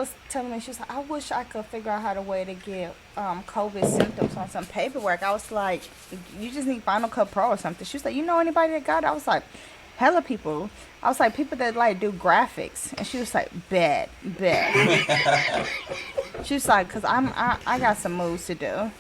was telling me, she was like, I wish I could figure out how to way to get COVID symptoms on some paperwork. I was like, you just need Final Cut Pro or something. She was like, you know anybody that got it? I was like, hella people. I was like, people that like do graphics. And she was like, bet. She was like, cause I got some moves to do.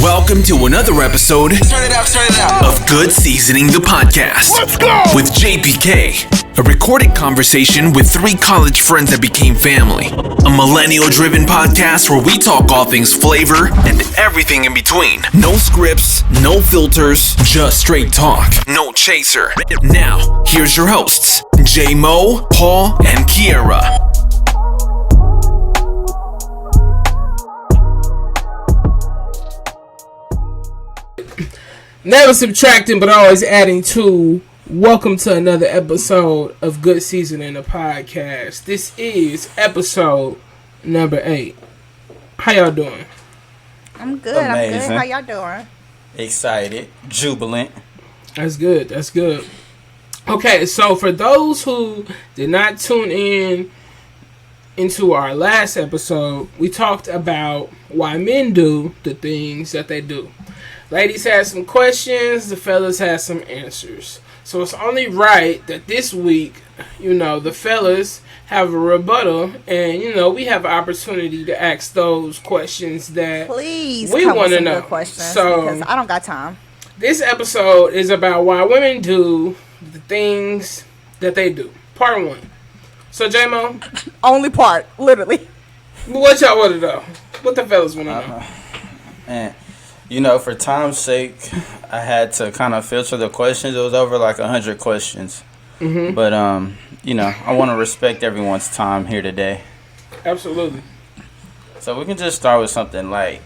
Welcome to another episode Turn it up. of Good Seasoning the Podcast. Let's go! With JPK, a recorded conversation with three college friends that became family. A millennial-driven podcast where we talk all things flavor and everything in between. No scripts, no filters, just straight talk. No chaser. Now, here's your hosts, J-Mo, Paul, and Kierra. Never subtracting, but always adding to. Welcome to another episode of Good Seasoning the Podcast. This is episode number 8. How y'all doing? I'm good. Amazing. How y'all doing? Excited, jubilant. That's good. Okay, so for those who did not tune in into our last episode, we talked about why men do the things that they do. Ladies had some questions, the fellas had some answers. So it's only right that this week, the fellas have a rebuttal and, we have an opportunity to ask those questions that Please we want to know. Good questions So because I don't got time. This episode is about why women do the things that they do. Part 1. So, J-Mo, Only part, literally. what y'all want to know? What the fellas want to know? And, for time's sake, I had to kind of filter the questions. It was over like 100 questions. Mm-hmm. But, I want to respect everyone's time here today. Absolutely. So we can just start with something like,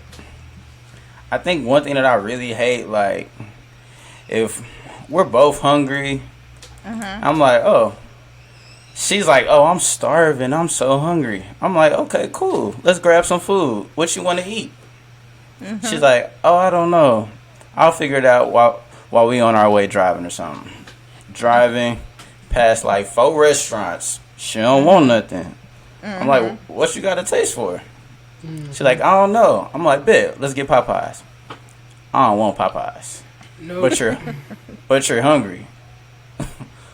I think one thing that I really hate, like, if we're both hungry, I'm like, oh. She's like, oh, I'm starving. I'm so hungry. I'm like, okay, cool. Let's grab some food. What you want to eat? She's like, oh, I don't know. I'll figure it out while we on our way driving or something. Driving past like 4 restaurants. She don't want nothing. I'm like, what you got a taste for? She's like, I don't know. I'm like, bet, let's get Popeyes. I don't want Popeyes. No. But you're hungry.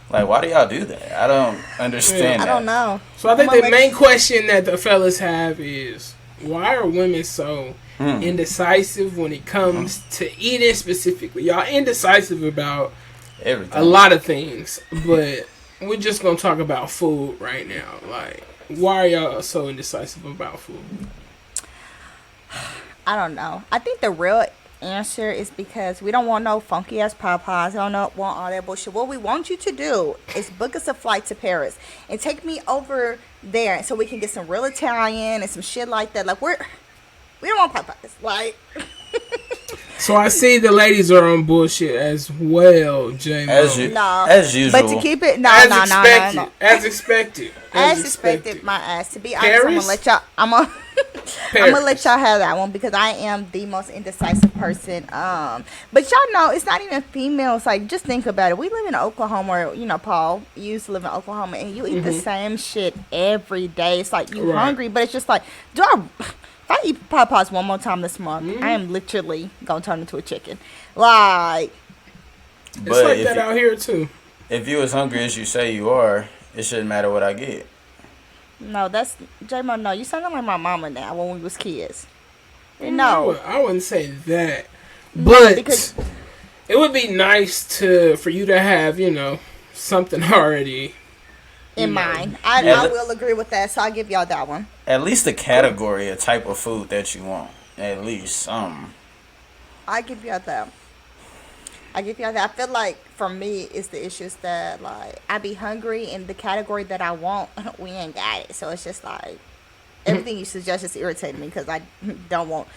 Like, why do y'all do that? I don't understand that. I don't know. So I think the main question that the fellas have is, why are women so indecisive when it comes to eating specifically? Y'all indecisive about Everything. a lot of things, but we're just going to talk about food right now. Like, why are y'all so indecisive about food? I don't know. I think the real answer is because we don't want no funky ass Popeyes. We don't want all that bullshit. What we want you to do is book us a flight to Paris and take me over there so we can get some real Italian and some shit like that. Like, we don't want Popeyes. Like, so I see the ladies are on bullshit as well, Jamie. As usual. But to keep it, no. As expected. As expected, my ass. To be honest, Paris? I'm gonna let y'all have that one because I am the most indecisive person. But y'all know it's not even females. Like, just think about it. We live in Oklahoma, or Paul, you used to live in Oklahoma, and you eat the same shit every day. It's like you hungry, but it's just like, if I eat Popeyes one more time this month, I am literally gonna turn into a chicken. Like, it's like that out here too. If you as hungry as you say you are, it shouldn't matter what I get. no, that's J-Mo. No, you sound like my mama now when we was kids. No, I wouldn't say that, but because it would be nice for you to have something already in mind. I will agree with that, so I'll give y'all that one. At least a category, a type of food that you want. At least I give y'all that. I feel like for me, it's the issues that like I be hungry and the category that I want, we ain't got it. So it's just like everything you suggest is irritating me because I don't want.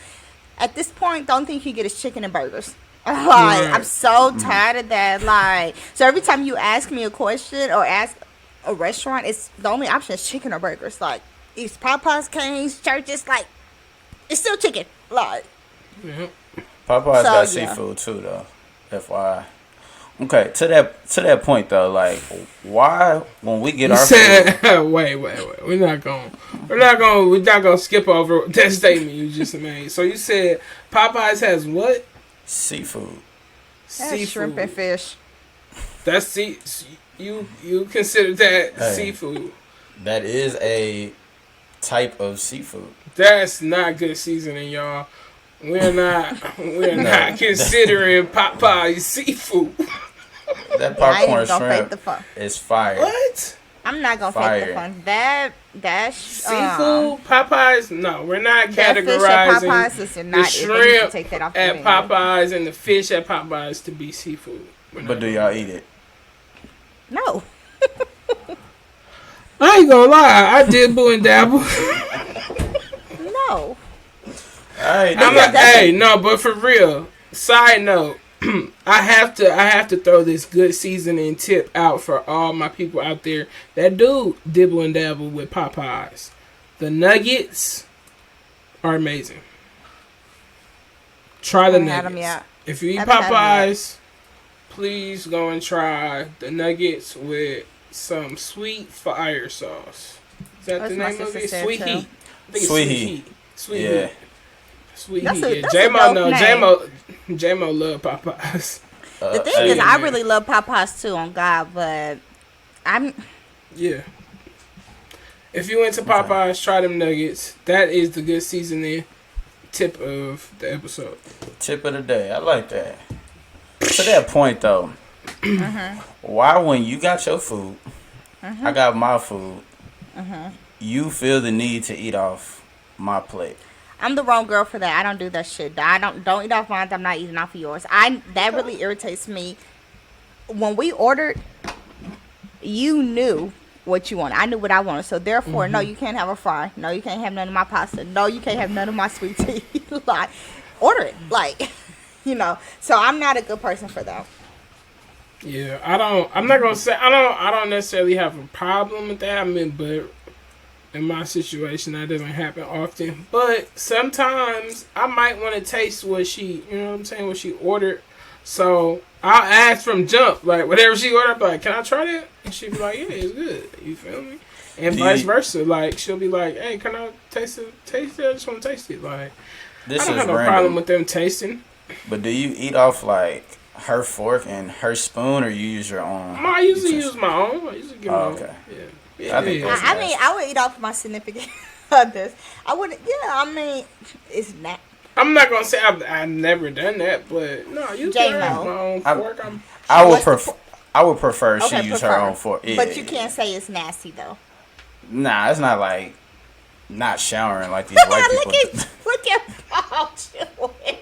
At this point, the only thing you can get is chicken and burgers. Like, I'm so tired of that. Like, so every time you ask me a question or ask a restaurant, it's the only option is chicken or burgers. Like, these Popeyes, Cane's, churches, like, it's still chicken. Like, Popeyes got seafood too, though. FYI. Okay, to that point though, like, why when we get You our said, food, wait. We're not gonna skip over that statement you just made. So you said Popeyes has what? seafood, That's shrimp and fish. That's you consider that Hey. seafood? that is a type of seafood. That's not good seasoning, y'all. We're not considering Popeyes seafood. That I ain't popcorn even gonna fake shrimp the fun. is fire. What? I'm not gonna Fire. fake the fun. That's Seafood, Popeyes? No, we're not that fish at categorizing Popeyes is the not. They need to shrimp take that off the at menu. Popeyes and the fish at Popeyes to be seafood. We're But not do doing y'all that. eat it? No. I ain't gonna lie, I dibble and dabble. No. Alright, I'm like, hey, no, but for real. Side note, I have to throw this good seasoning tip out for all my people out there that do dibble and dabble with Popeyes. The nuggets are amazing. Try the Haven't had 'em nuggets. yet. If you eat Haven't had 'em yet. Popeyes, please go and try the nuggets with some sweet fire sauce. Is that That's the my name of sister it? said Sweet too. Heat. I think it's Sweet Sweet Heat. Heat. Sweet Yeah. Heat. Sweet That's Heat. a- Yeah. that's a J-Mo, dope no. name. J-Mo love Popeyes. The thing hey, is, I really love Popeyes too, on God, but I'm. Yeah. If you went to Popeyes, try them nuggets. That is the good seasoning tip of the episode. tip of the day. I like that. To that point though, why when you got your food, I got my food, you feel the need to eat off my plate? I'm the wrong girl for that. I don't do that shit. I don't eat off mine. I'm not eating off of yours. That really irritates me. When we ordered, you knew what you wanted. I knew what I wanted. So therefore, no, you can't have a fry. No, you can't have none of my pasta. No, you can't have none of my sweet tea. Like, order it. Like, you know. So I'm not a good person for that. Yeah, I'm not gonna say I don't necessarily have a problem with that. I mean, but in my situation that doesn't happen often. But sometimes I might want to taste what she what she ordered. So I'll ask from jump, like whatever she ordered, I'm like, can I try that? And she'll be like, yeah, it's good. You feel me? And vice versa. Like she'll be like, hey, can I taste it? Taste it? I just want to taste it. Like This I don't is have no random. problem with them tasting. But do you eat off like her fork and her spoon, or you use your own? I usually use my own. I usually get my own. okay. Yeah. I think that's I mean, I would eat off my significant others. I wouldn't. Yeah, I mean, it's not. I'm not gonna say I've never done that, but no, you J-Mo. can have my own fork. I would prefer she Okay, use her prefer. own fork. Yeah, But you can't say it's nasty though. Nah, it's not like not showering like these white people. Look at Paul chewing.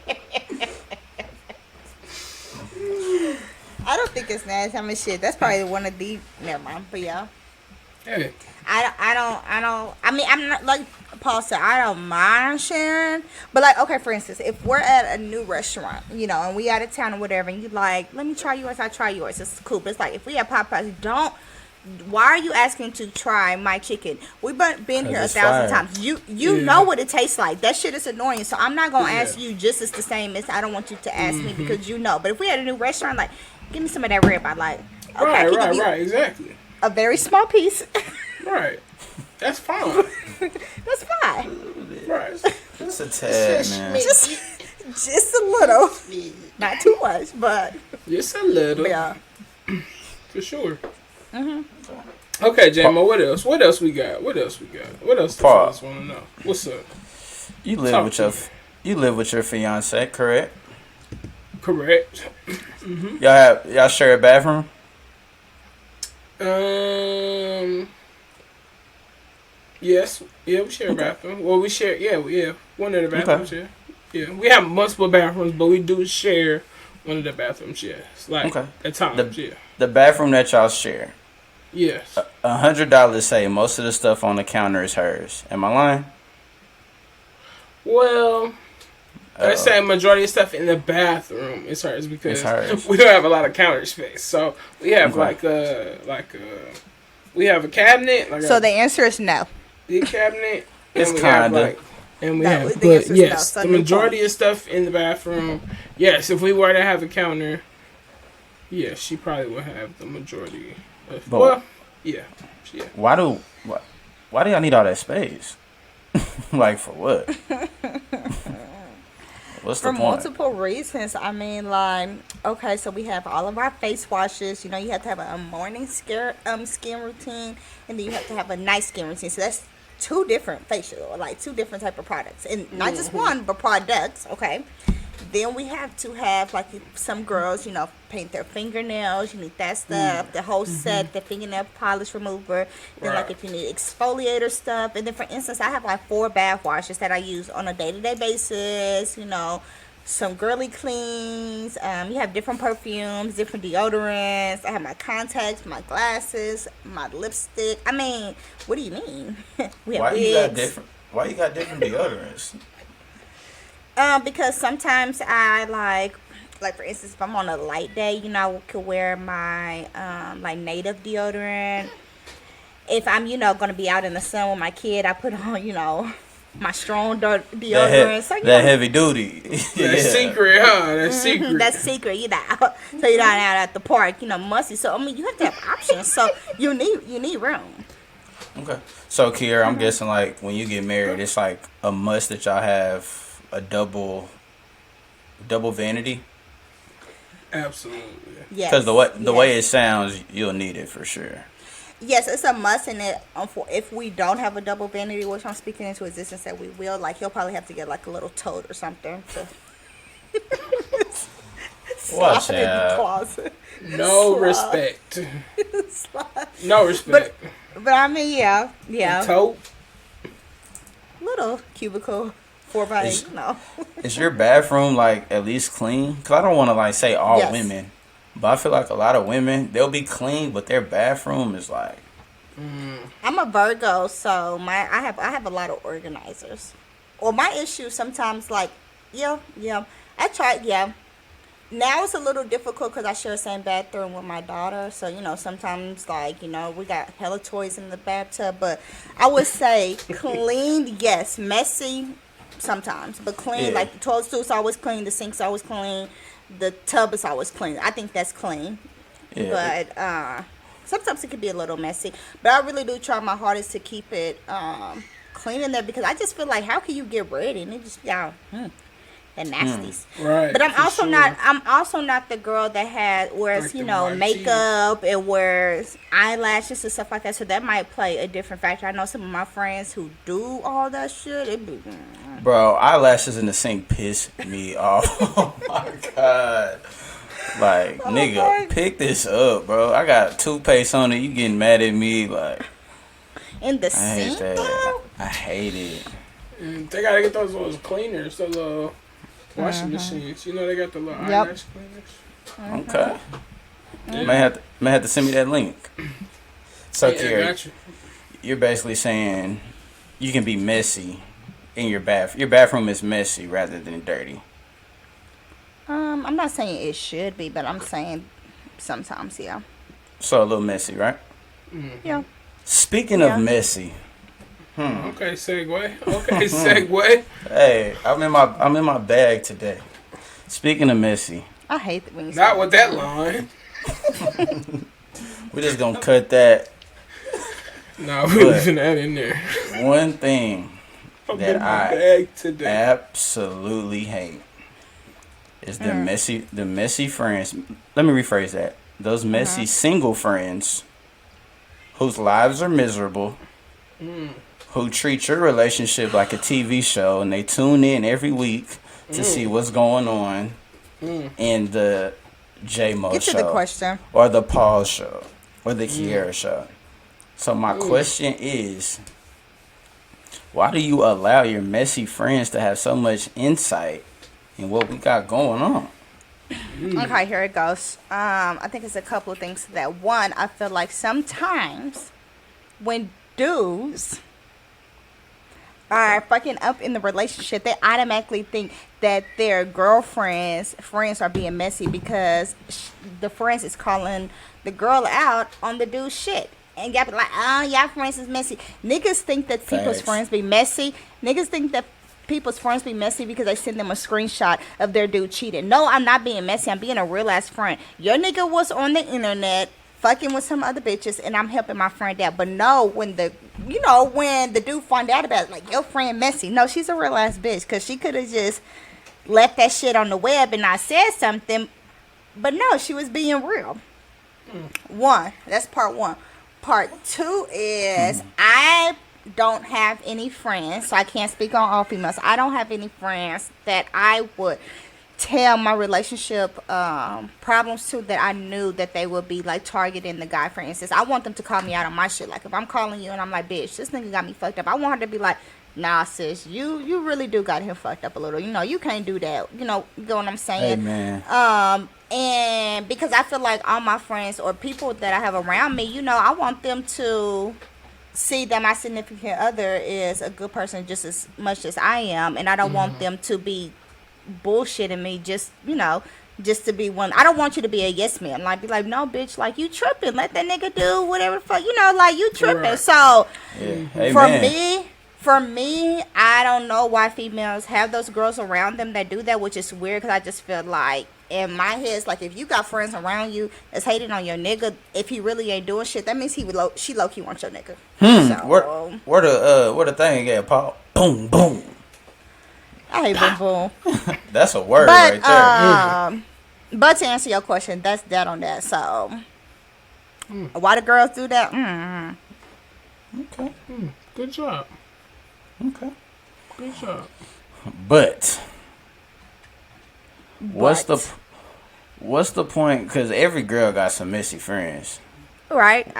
I don't think it's nasty. I mean, shit. That's probably one of the. Never mind. But yeah. Hey, I mean, I'm not, like Paul said, I don't mind sharing. But, like, okay, for instance, if we're at a new restaurant, you know, and we out of town or whatever, and you like, let me try yours, I try yours. It's cool. But it's like, if we have Popeyes, why are you asking to try my chicken? We've been here 1,000 fire. times. You know what it tastes like. That shit is annoying. So I'm not going to ask you just as the same as I don't want you to ask me because you know. But if we had a new restaurant, like, give me some of that rib. I like, okay, I can give you right, exactly. a very small piece. Right, that's fine. That's fine. Right, It's a tad, man. Just a little. Not too much, but just a little, yeah. for sure. Okay, J-Mo, what else? What else we got? What else the Paul. fellas want to know? What's up? You Talk live with your fiance, correct? Correct. Y'all share a bathroom? Yes. Yeah, we share a bathroom. Well, we share. Yeah. One of the bathrooms. Okay. Yeah. We have multiple bathrooms, but we do share one of the bathrooms. Yeah. It's like Okay. at times. The bathroom that y'all share, Yes. $100 say most of the stuff on the counter is hers. Am I lying? Well, let's say majority of stuff in the bathroom is hers because It's hers. we don't have a lot of counter space. So we have Okay. we have a cabinet. Like So a the answer is no. big cabinet. It's and we have, kinda. No, have, the answer but is yes, no. the majority of stuff in the bathroom. Yes, if we were to have a counter, Yeah, she probably will have the majority. But well, yeah. Why do y'all need all that space? Like for what? What's For the point? multiple reasons. I mean, like, okay, so we have all of our face washes. You know, you have to have a morning skin routine, and then you have to have a night skin routine. So that's two different facial, like two different type of products, and not just one, but products. Okay. Then we have to have, like, some girls, you know, paint their fingernails. You need that stuff, the whole set, the fingernail polish remover. Then, like, if you need exfoliator stuff. And then, for instance, I have, like, 4 bath washes that I use on a day-to-day basis, you know. Some girly cleans. You have different perfumes, different deodorants. I have my contacts, my glasses, my lipstick. I mean, what do you mean? We have wigs. Why you got different deodorants? Because sometimes I like for instance, if I'm on a light day, you know, I could wear my like native deodorant. If I'm, you know, gonna be out in the sun with my kid, I put on, you know, my strong deodorant. So, That heavy duty. That's secret, huh? That's secret. That's secret, you know. So you're not out at the park, you know, musty. So I mean, you have to have options. So you need room. Okay. So Kierra, I'm guessing like when you get married, it's like a must that y'all have a double vanity. Absolutely. Yes. Because the way it sounds, you'll need it for sure. Yes, it's a must, and if we don't have a double vanity, which I'm speaking into existence that we will, like, he'll probably have to get like a little tote or something to Watch slide in the out. closet. No Slide. respect. Slide. No respect. But I mean, yeah, Tote. little cubicle 4x8, you know. Is your bathroom like at least clean? Because I don't want to like say all Yes. women, but I feel like a lot of women, they'll be clean, but their bathroom is like. I'm a Virgo, so I have a lot of organizers. Well, my issue sometimes, like, yeah, I tried, yeah. Now it's a little difficult because I share the same bathroom with my daughter. So, you know, sometimes, like, you know, we got hella toys in the bathtub. But I would say clean, yes. Messy, sometimes. But clean, Yeah. like the toilet stool's always clean. The sink's always clean. The tub is always clean. I think that's clean. Yeah. But sometimes it can be a little messy. But I really do try my hardest to keep it clean in there. Because I just feel like, how can you get ready? And it just be all... the nasties. Right. But I'm also sure. not the girl that wears, Like you the know, white makeup and wears eyelashes and stuff like that. So that might play a different factor. I know some of my friends who do all that shit. It be, Bro, eyelashes in the sink piss me off. Oh my god. Like, nigga, God. pick this up, bro. I got toothpaste on it. You getting mad at me? Like, in the I hate sink, that. though? I hate it. They gotta get those cleaners, the little washing machines. You know they got the little Yep. eyelash cleaners. Okay. Yeah. May have to send me that link. So, Yeah, Kierra, got you. you're basically saying you can be messy in your bath. Your bathroom is messy rather than dirty. I'm not saying it should be, but I'm saying sometimes, yeah. So a little messy, right? Yeah. Speaking Yeah. of messy, Okay, segue. Okay, segue. hey, I'm in my bag today. Speaking of messy, I hate it when you Not say with that line. we're just gonna cut that. No, we're leaving that in there. One thing I'm that in my I bag today. absolutely hate is the messy friends. Let me rephrase that. Those messy single friends whose lives are miserable, who treat your relationship like a TV show, and they tune in every week to see what's going on in the J-Mo Get to show, the question. or the Paul show, or the Kierra show. So my question is, why do you allow your messy friends to have so much insight in what we got going on? Okay, here it goes. I think it's a couple of things to that. One, I feel like sometimes when dudes are fucking up in the relationship, they automatically think that their friends are being messy because the friends is calling the girl out on the dude's shit. And y'all be like, oh, y'all friends is messy. Niggas think that people's Facts. friends be messy. Niggas think that people's friends be messy because they send them a screenshot of their dude cheating. No, I'm not being messy. I'm being a real ass friend. Your nigga was on the internet fucking with some other bitches, and I'm helping my friend out. But no, when the dude find out about it, like, your friend messy. No, she's a real ass bitch, because she could have just left that shit on the web and not said something. But no, she was being real. One, that's part one. Part two is I don't have any friends, so I can't speak on all females. I don't have any friends that I would tell my relationship problems to, that I knew that they would be like targeting the guy. For instance, I want them to call me out on my shit. Like, if I'm calling you and I'm like, bitch, this nigga got me fucked up, I want her to be like, nah, sis, you really do got him fucked up a little. You can't do that. You know what I'm saying? Amen. And because I feel like all my friends or people that I have around me, I want them to see that my significant other is a good person just as much as I am, and I don't want them to be bullshitting me just to be one. I don't want you to be a yes man. Like, be like, no, bitch, like, you tripping. Let that nigga do whatever the fuck, like, you tripping. Right. So, for me, I don't know why females have those girls around them that do that, which is weird, because I just feel like, in my head, it's like, if you got friends around you that's hating on your nigga, if he really ain't doing shit, that means she low-key wants your nigga. So, where the thing at, Paul? Boom, boom. I hate boom, boom. That's a word right there. But to answer your question, that's that on that. So, why the girls do that? Okay. Good job. Okay. Good job. But what's the point? Because every girl got some messy friends, right?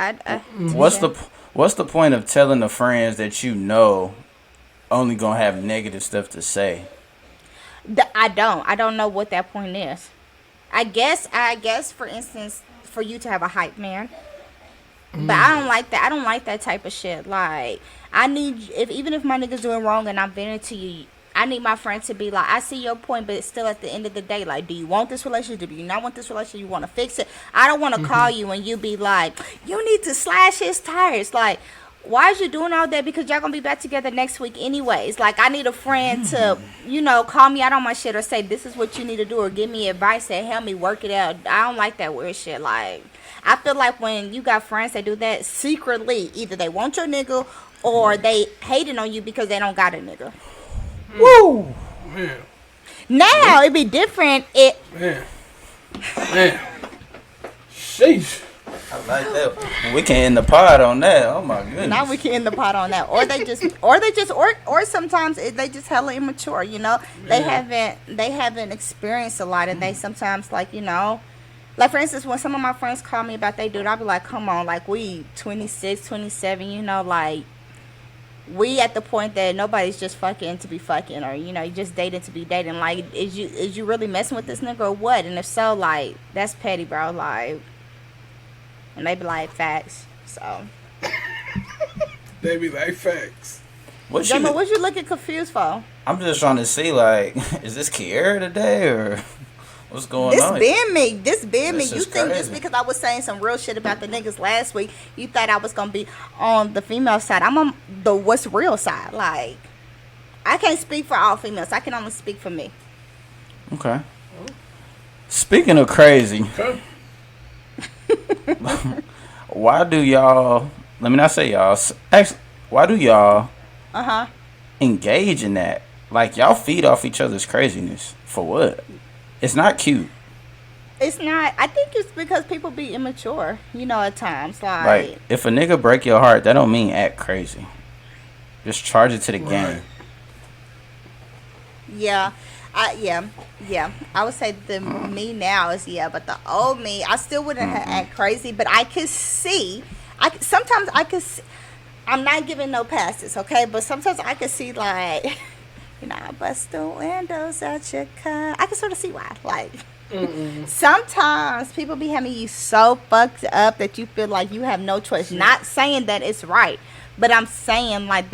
What's the point of telling the friends that only gonna have negative stuff to say? I don't know what that point is. I guess for instance, for you to have a hype man. But I don't like that. I don't like that type of shit. Like, I need, even if my nigga's doing wrong and I'm venting to you, I need my friend to be like, I see your point, but still at the end of the day, like, do you want this relationship? Do you not want this relationship? You want to fix it? I don't want to call you and you be like, you need to slash his tires. Like, why is you doing all that? Because y'all gonna be back together next week anyways. Like, I need a friend to, call me out on my shit, or say, this is what you need to do, or give me advice and help me work it out. I don't like that weird shit. Like, I feel like when you got friends that do that secretly, either they want your nigga or they hating on you because they don't got a nigga. Woo! Man. Now it'd be different. Man. Sheesh. I like that. We can end the pod on that. Oh my goodness. Now we can end the pod on that. Or sometimes they just hella immature. They haven't experienced a lot, and they sometimes like, for instance, when some of my friends call me about they dude, I'll be like, come on, like, we 26, 27, like, we at the point that nobody's just fucking to be fucking, or, you just dating to be dating. Like, is you really messing with this nigga or what? And if so, like, that's petty, bro. Like, and they be like, facts. So. They be like, facts. What you looking confused for? I'm just trying to see, like, is this Kierra today, or what's going on? This been me. You is think crazy. just because I was saying some real shit about the niggas last week, you thought I was gonna be on the female side? I'm on the what's real side. Like, I can't speak for all females. I can only speak for me. Okay. Speaking of crazy, why do y'all? Let me not say y'all. Actually, why do y'all engage in that? Like, y'all feed off each other's craziness for what? It's not cute. It's not. I think it's because people be immature, at times. Like, if a nigga break your heart, that don't mean act crazy. Just charge it to the game. Yeah. I would say the me now is but the old me, I still wouldn't act crazy, but I could see. Sometimes I could see, I'm not giving no passes, okay? But sometimes I could see, like, I bust the windows out your car. I can sort of see why. Like, sometimes people be having you so fucked up that you feel like you have no choice. Not saying that it's right, but I'm saying, like,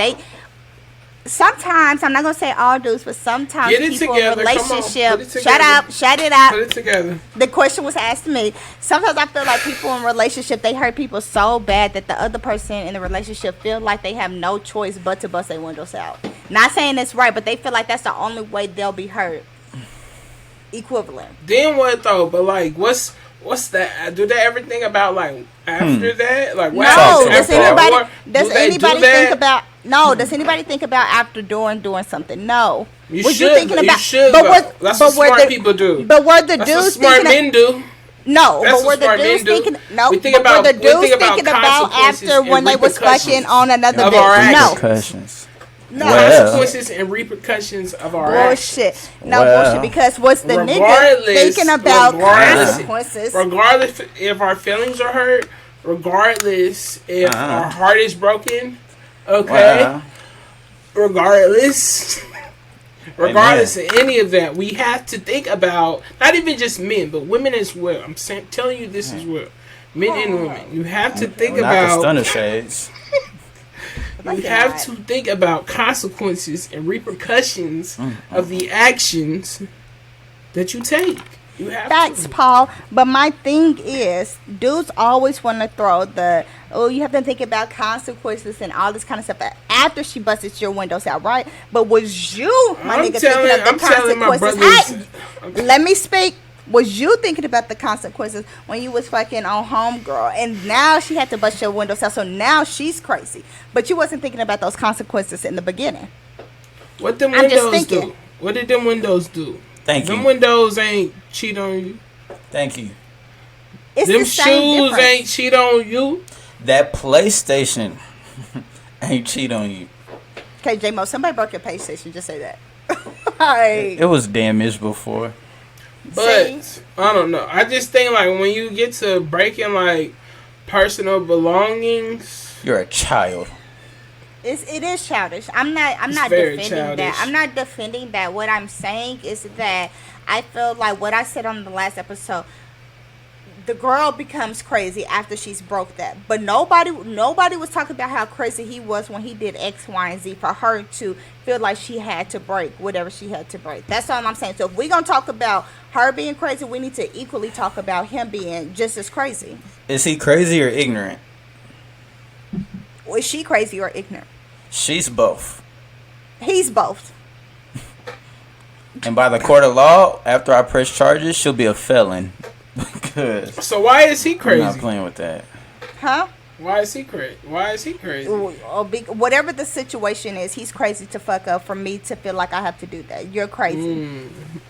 sometimes, I'm not going to say all dudes, but sometimes people in relationship, shut it up. Put it together. The question was asked to me. Sometimes I feel like people in relationship, they hurt people so bad that the other person in the relationship feel like they have no choice but to bust their windows out. Not saying it's right, but they feel like that's the only way they'll be heard. Equivalent. Then what though? But like, what's that? Do they ever think about like after that? Like what No. happens Does after that? anybody? Or Does do they anybody do that? think about? No. Does anybody think about after doing something? No. You Was should. you thinking about? You should. But though. was, That's but what were smart the, people do. But were the That's what dudes smart thinking? men do. No, That's but were what the smart men dudes do. thinking? No, We think but about- were the we dudes think about thinking about consequences after and when they was repercussions fucking on another of our bitch? No, Repercussions. no. Well. Consequences and repercussions of our actions. Bullshit. No Well. bullshit. Because was the nigga Regardless- thinking about regardless- consequences? Regardless if our feelings are hurt, regardless if our heart is broken, okay. Well. Regardless of any of that, we have to think about not even just men, but women as well. I'm telling you this as well, men and women. You have to think Not the about. stunner shades. You have to think about consequences and repercussions of the actions that you take. You have Facts, to. Paul. But my thing is, dudes always want to throw you have to think about consequences and all this kind of stuff after she busted your windows out, right? But was you, my I'm nigga, telling- thinking of I'm the telling my consequences? brothers- Let me speak. Was you thinking about the consequences when you was fucking on homegirl, and now she had to bust your windows out, so now she's crazy, but you wasn't thinking about those consequences in the beginning. What them I'm just windows thinking. do? What did them windows do? Thank Them you. windows ain't cheat on you. Thank you. It's Them the same shoes difference. ain't cheat on you. That PlayStation ain't cheat on you. Okay, J-Mo, somebody broke your PlayStation. Just say that. Like, It was damaged before. But see? I don't know. I just think like when you get to breaking like personal belongings, You're a child. It is childish. I'm not very defending childish. that. I'm not defending that. What I'm saying is that I feel like what I said on the last episode, the girl becomes crazy after she's broke that. But nobody was talking about how crazy he was when he did X, Y, and Z for her to feel like she had to break whatever she had to break. That's all I'm saying. So if we're gonna talk about her being crazy, we need to equally talk about him being just as crazy. Is he crazy or ignorant? Is she crazy or ignorant? She's both. He's both. And by the court of law, after I press charges, she'll be a felon. Because so why is he I'm crazy? not playing with that. Huh? Why is he crazy? Why is he crazy? Whatever the situation is, he's crazy to fuck up for me to feel like I have to do that. You're crazy.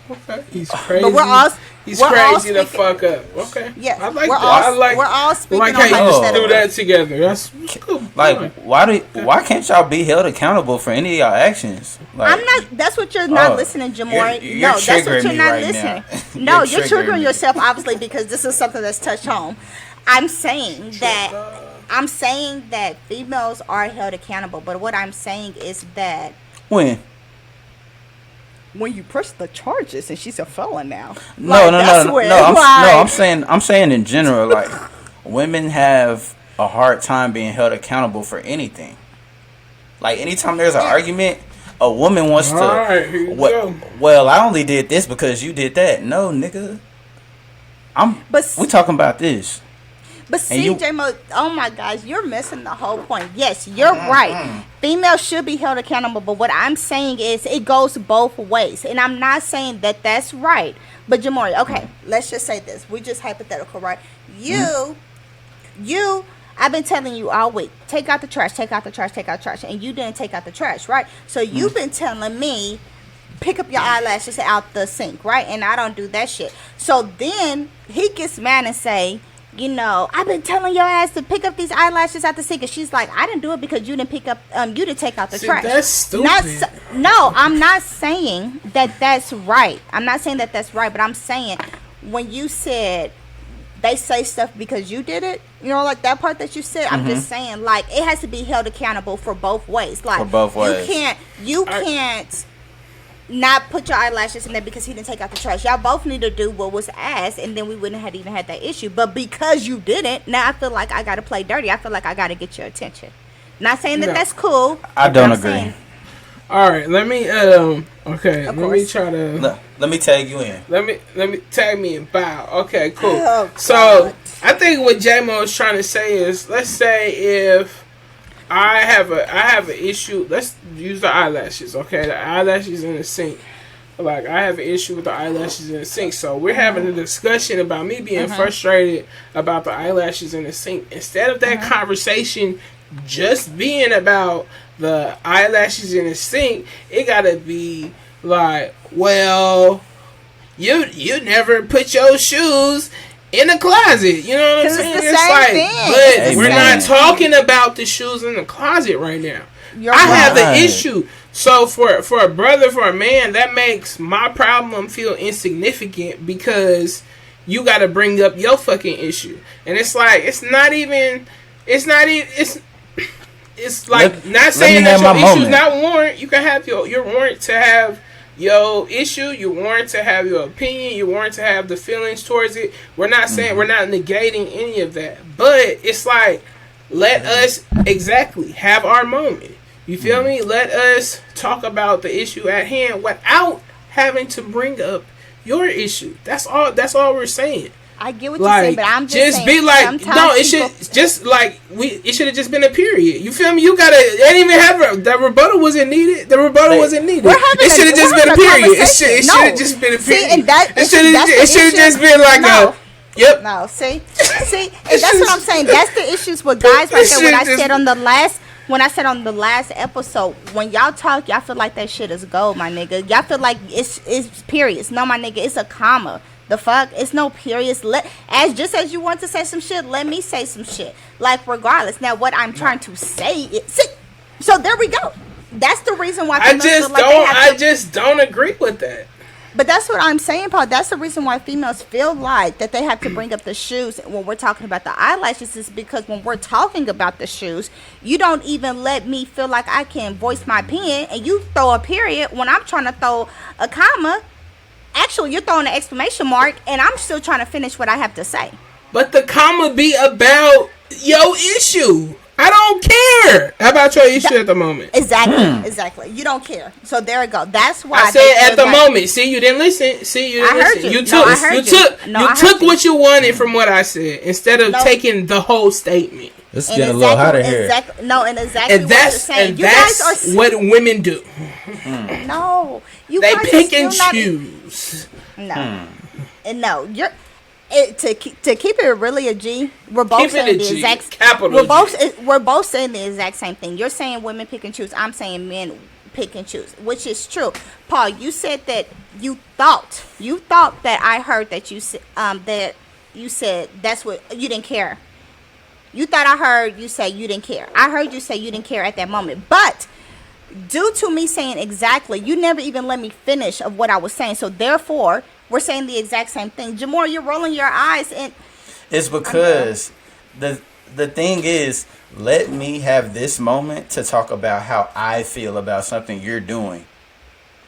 Okay. He's crazy. But we're all crazy to speaking- fuck up. Okay. Yeah, I like we're that. all, I like. we're all speaking Like on how you just hypotheticals. do that together. That's cool. Like, why can't y'all be held accountable for any of y'all actions? Like, I'm not. That's what you're not Oh, listening, Jamori. you're No, that's what triggering you're me not right listening. now. No, You're you're triggering triggering me. yourself, obviously, because this is something that's touched home. I'm saying that females are held accountable, but what I'm saying is that when? when you press the charges and she's a felon now. No. Like, I'm saying in general, like, women have a hard time being held accountable for anything. Like, anytime there's an argument, a woman wants to. Alright, here you go. Well, I only did this because you did that. No, nigga. We talking about this. But see, J-Mo, oh my gosh, you're missing the whole point. Yes, you're right. Females should be held accountable, but what I'm saying is it goes both ways. And I'm not saying that that's right. But Jamori, okay, let's just say this. We just hypothetical, right? I've been telling you all week, take out the trash, take out the trash, take out the trash. And you didn't take out the trash, right? So you've been telling me, pick up your eyelashes out the sink, right? And I don't do that shit. So then he gets mad and say, you know, I've been telling your ass to pick up these eyelashes out the sink, and she's like, I didn't do it because you didn't pick up, you didn't take out the trash. That's stupid. No, I'm not saying that that's right. I'm not saying that that's right, but I'm saying when you said they say stuff because you did it, you know, like that part that you said, I'm just saying, like, it has to be held accountable for both ways. Like, For both ways. You can't not put your eyelashes in there because he didn't take out the trash. Y'all both need to do what was asked, and then we wouldn't have even had that issue. But because you didn't, now I feel like I gotta play dirty. I feel like I gotta get your attention. Not saying that that's cool. I don't I'm agree. saying- All right, let me okay, Of let me course. try to Let me tag you in. let me tag me and bow. Okay, cool. Oh, So God. I think what J-Mo is trying to say is, let's say if I have an issue. Let's use the eyelashes, okay? The eyelashes in the sink. Like, I have an issue with the eyelashes in the sink. So we're having a discussion about me being frustrated about the eyelashes in the sink. Instead of that conversation just being about the eyelashes in the sink, it gotta be like, well, you never put your shoes in the closet. You know what I'm saying? It's like, but we're not talking about the shoes in the closet right now. I have the issue. So for a brother, for a man, that makes my problem feel insignificant because you got to bring up your fucking issue, and it's like it's like not saying that your issue's not warrant. You can have your warrant to have your issue. You warrant to have your opinion. You warrant to have the feelings towards it. We're not saying we're not negating any of that, but it's like let us have our moment. You feel me? Let us talk about the issue at hand without having to bring up your issue. That's all we're saying. I get what you're saying, but I'm just saying, be like, no, it should just like it should have just been a period. You feel me? You gotta. They didn't even have the rebuttal wasn't needed. The rebuttal wasn't needed. It should have just been a period. It should have just been a period. It should have just been like a. Yep. No, see, and that's what I'm saying. That's the issues with guys right there. When I said on the last episode, when y'all talk, y'all feel like that shit is gold, my nigga. Y'all feel like it's periods. No, my nigga, it's a comma. The fuck? It's no periods. Just as you want to say some shit, let me say some shit. Like, regardless. Now, what I'm trying to say is... So, there we go. That's the reason why... I just don't agree with that. But that's what I'm saying, Paul. That's the reason why females feel like that they have to bring up the shoes when we're talking about the eyelashes, is because when we're talking about the shoes, you don't even let me feel like I can voice my opinion, and you throw a period when I'm trying to throw a comma. Actually, you're throwing an exclamation mark, and I'm still trying to finish what I have to say. But the comma be about your issue. I don't care about your issue at the moment. Exactly. You don't care. So there we go. That's why I said at the moment. See, you didn't listen. See, you didn't listen. You took what you wanted from what I said instead of taking the whole statement. Let's get a little hotter here. And what you're saying. And that's what women do. No, they pick and choose. No, and no, you're. To keep it really a G, we're both saying the exact capital. We're both saying the exact same thing. You're saying women pick and choose. I'm saying men pick and choose, which is true. Paul, you said that you thought that I heard that you said that's what you didn't care. You thought I heard you say you didn't care. I heard you say you didn't care at that moment, but due to me saying exactly, you never even let me finish of what I was saying. So therefore, we're saying the exact same thing. Jamor, you're rolling your eyes, and it's because the thing is, let me have this moment to talk about how I feel about something you're doing.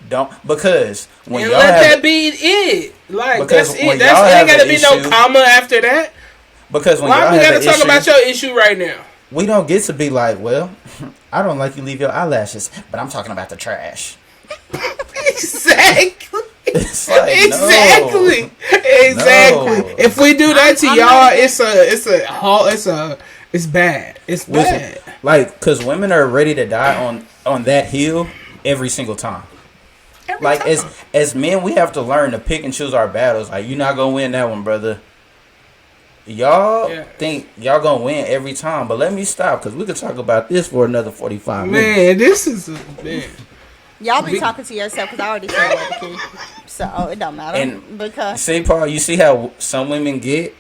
Because when and y'all let that be it. Like that's it. Ain't gotta be no comma after that. Because when why we gotta talk about your issue right now? We don't get to be like, well, I don't like you leave your eyelashes, but I'm talking about the trash. Exactly. It's like, exactly. No. If we do that to y'all, it's bad. It's bad. Like, because women are ready to die on that hill every single time. As men, we have to learn to pick and choose our battles. Like, you're not gonna win that one, brother. Y'all think y'all gonna win every time, but let me stop, because we could talk about this for another 45 minutes. Man, this is y'all be talking to yourself, because I already said that, kid. So it don't matter. And because see, Paul, you see how some women get?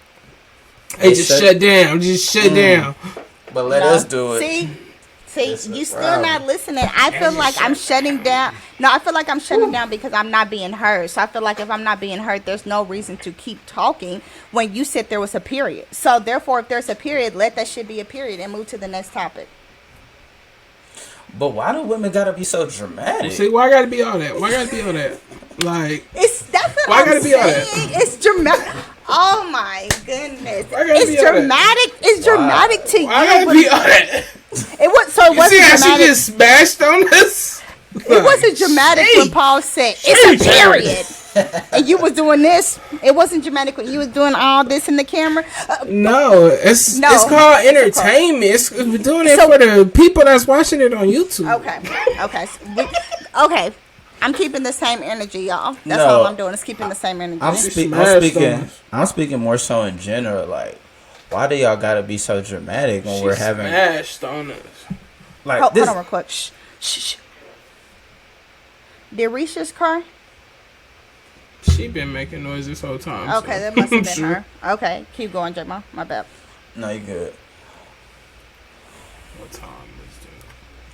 They just shut down. Just shut down. But let us do it. See, you still not listening. I feel like I'm shutting down. No, I feel like I'm shutting down because I'm not being heard. So I feel like if I'm not being heard, there's no reason to keep talking when you said there was a period. So therefore, if there's a period, let that shit be a period and move to the next topic. But why do women gotta be so dramatic? See, why gotta be all that? Like, that's what I'm saying. It's dramatic. Oh my goodness! It's dramatic. It's dramatic to you. Why gotta be all that? It was so. It wasn't dramatic. She just smashed on us. It wasn't dramatic when Paul said it's a period. And you was doing this. It wasn't dramatic when you was doing all this in the camera. No, it's called entertainment. We're doing it for the people that's watching it on YouTube. Okay. I'm keeping the same energy, y'all. That's all I'm doing is keeping the same energy. I'm speaking more so in general. Like, why do y'all gotta be so dramatic when we're having smashed on us? Like, hold on real quick. Shh. Did Risha's cry? She been making noise this whole time. Okay, that must have been her. Okay, keep going, J-Mo. My bad. No, you good. What time is it?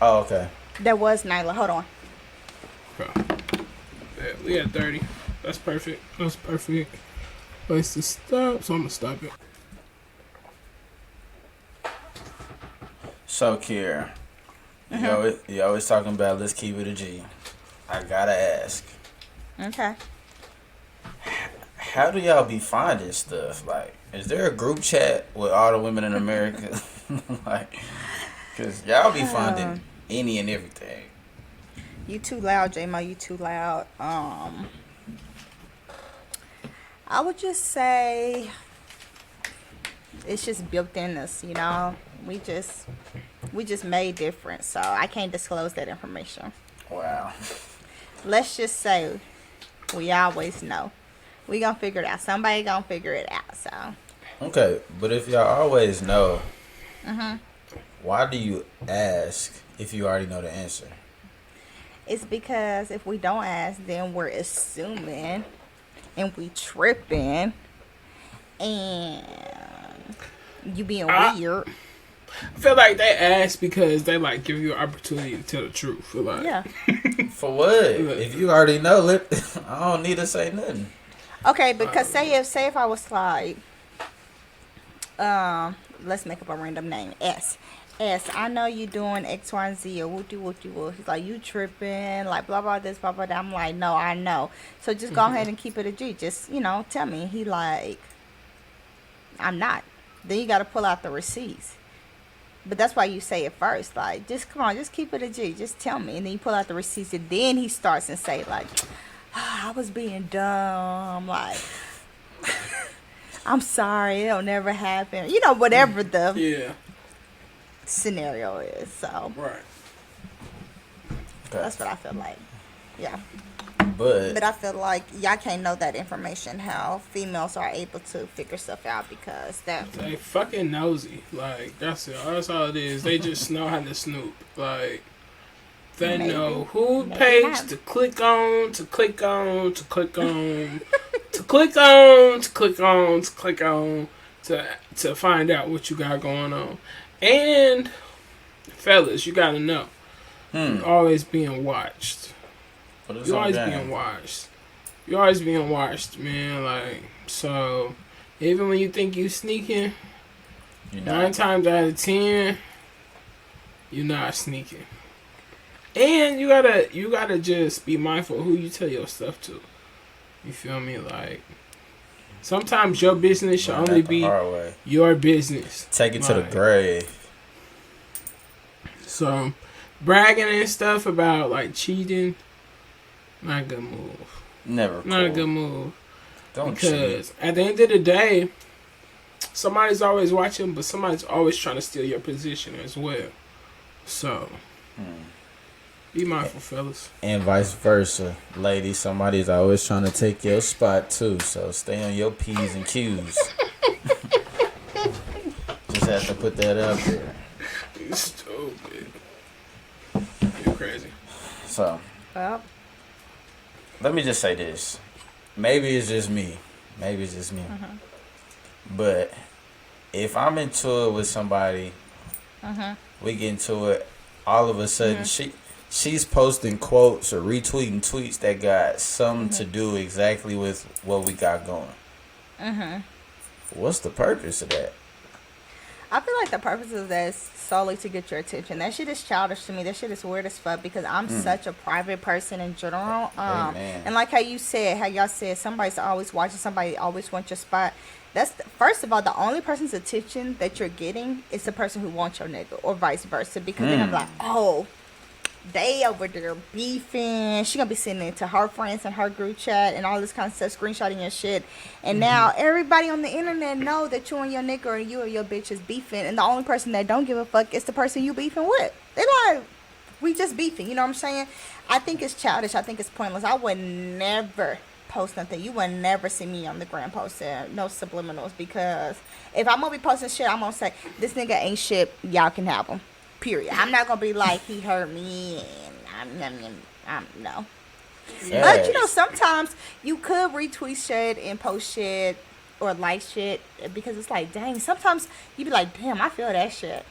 Oh, okay. That was Nyla. Hold on. Okay. Yeah, we at 30. That's perfect. That's perfect place to stop. So I'm gonna stop it. So, Kierra, you always talking about let's keep it a G. I gotta ask. Okay. How do y'all be finding stuff? Like, is there a group chat with all the women in America? Like, cause y'all be finding any and everything. You too loud, J-Mo. You too loud. I would just say it's just built in us, you know. We just made different, so I can't disclose that information. Wow. Let's just say we always know. We gonna figure it out. Somebody gonna figure it out. So. Okay, but if y'all always know, why do you ask if you already know the answer? It's because if we don't ask, then we're assuming, and we tripping, and you being weird. I feel like they ask because they like give you an opportunity to tell the truth. Like, Yeah. For what? If you already know, I don't need to say nothing. Okay, because say if I was like, let's make up a random name, S, I know you doing X, Y, and Z, or woo. He's like, you tripping, like blah blah this, blah blah that. I'm like, no, I know. So just go ahead and keep it a G. Just tell me. He like, I'm not. Then you got to pull out the receipts. But that's why you say it first. Like, just come on, just keep it a G. Just tell me. And then you pull out the receipts. And then he starts and say, like, I was being dumb. Like, I'm sorry. It'll never happen. Whatever the scenario is. So, right. That's what I feel like. Yeah. But I feel like y'all can't know that information, how females are able to figure stuff out, because they fucking nosy. Like, that's it. That's all it is. They just know how to snoop. Like, they know who page to click on, to click on, to click on, to click on, to click on, to click on, to find out what you got going on. And fellas, you gotta know, you're always being watched. You're always being watched. You're always being watched, man. Like, so even when you think you sneaking, 9 times out of 10, you're not sneaking. And you gotta just be mindful of who you tell your stuff to. You feel me? Like, sometimes your business should only be your business. Take it to the grave. So, bragging and stuff about like cheating, not a good move. Never. Not a good move. Don't cheat. Because at the end of the day, somebody's always watching, but somebody's always trying to steal your position as well. So, be mindful, fellas. And vice versa. Ladies, somebody's always trying to take your spot too. So stay on your P's and Q's. Just have to put that out there. You stupid. You're crazy. So, well, let me just say this. Maybe it's just me. But if I'm into it with somebody, we get into it, all of a sudden she's posting quotes or retweeting tweets that got something to do exactly with what we got going. What's the purpose of that? I feel like the purpose of that is solely to get your attention. That shit is childish to me. That shit is weird as fuck, because I'm such a private person in general. And like how y'all said, somebody's always watching, somebody always wants your spot. First of all, the only person's attention that you're getting is the person who wants your nigga, or vice versa. Because then I'm like, oh, They over there beefing. She gonna be sending it to her friends in her group chat and all this kind of stuff, screenshotting your shit. And now everybody on the internet know that you and your nigga or you or your bitch is beefing. And the only person that don't give a fuck is the person you beefing with. They like, we just beefing. You know what I'm saying? I think it's childish. I think it's pointless. I would never post nothing. You would never see me on the gram posting no subliminals, because if I'm gonna be posting shit, I'm gonna say this nigga ain't shit. Y'all can have him. Period. I'm not gonna be like he hurt me and I'm no. But you know, sometimes you could retweet shit and post shit or like shit, because it's like, dang, sometimes you be like, damn, I feel that shit.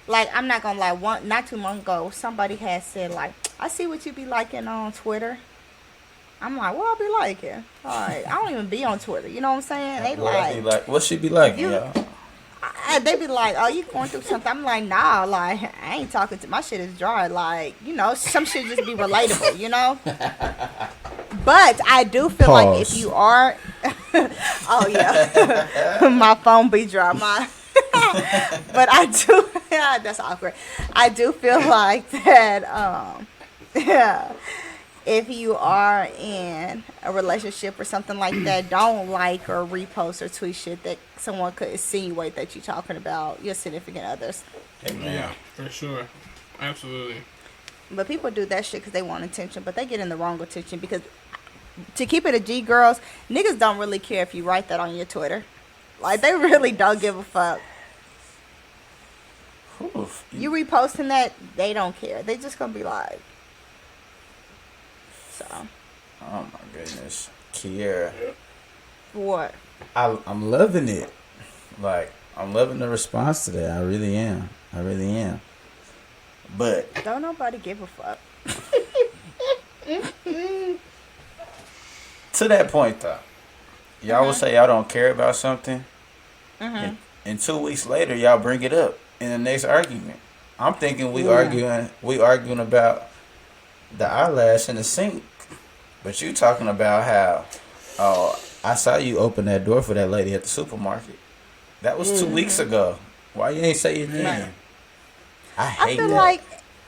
Like, I'm not gonna lie, not too long ago, somebody had said, like, I see what you be liking on Twitter. I'm like, what I be liking? Like, I don't even be on Twitter. You know what I'm saying? They like, what she be liking, y'all? They be like, oh, you going through something? I'm like, nah, like, I ain't talking to, my shit is dry. Like, you know, some shit just be relatable, you know? But I do feel like if you are, oh yeah, my phone be dry, but I do, yeah, that's awkward. I do feel like that, yeah. If you are in a relationship or something like that, don't like or repost or tweet shit that someone could insinuate that you're talking about your significant others. Yeah, for sure. Absolutely. But people do that shit because they want attention, but they get in the wrong attention, because to keep it a G, girls, niggas don't really care if you write that on your Twitter. Like, they really don't give a fuck. Oof. You reposting that, they don't care. They just gonna be like, so. Oh my goodness, Kierra. What? I'm loving it. Like, I'm loving the response to that. I really am. I really am. But Don't nobody give a fuck. to that point, though, y'all will say y'all don't care about something, and 2 weeks later, y'all bring it up in the next argument. I'm thinking we arguing about the eyelash in the sink, but you talking about how, oh, I saw you open that door for that lady at the supermarket. That was 2 weeks ago. Why you ain't say your name? I hate feel that. like,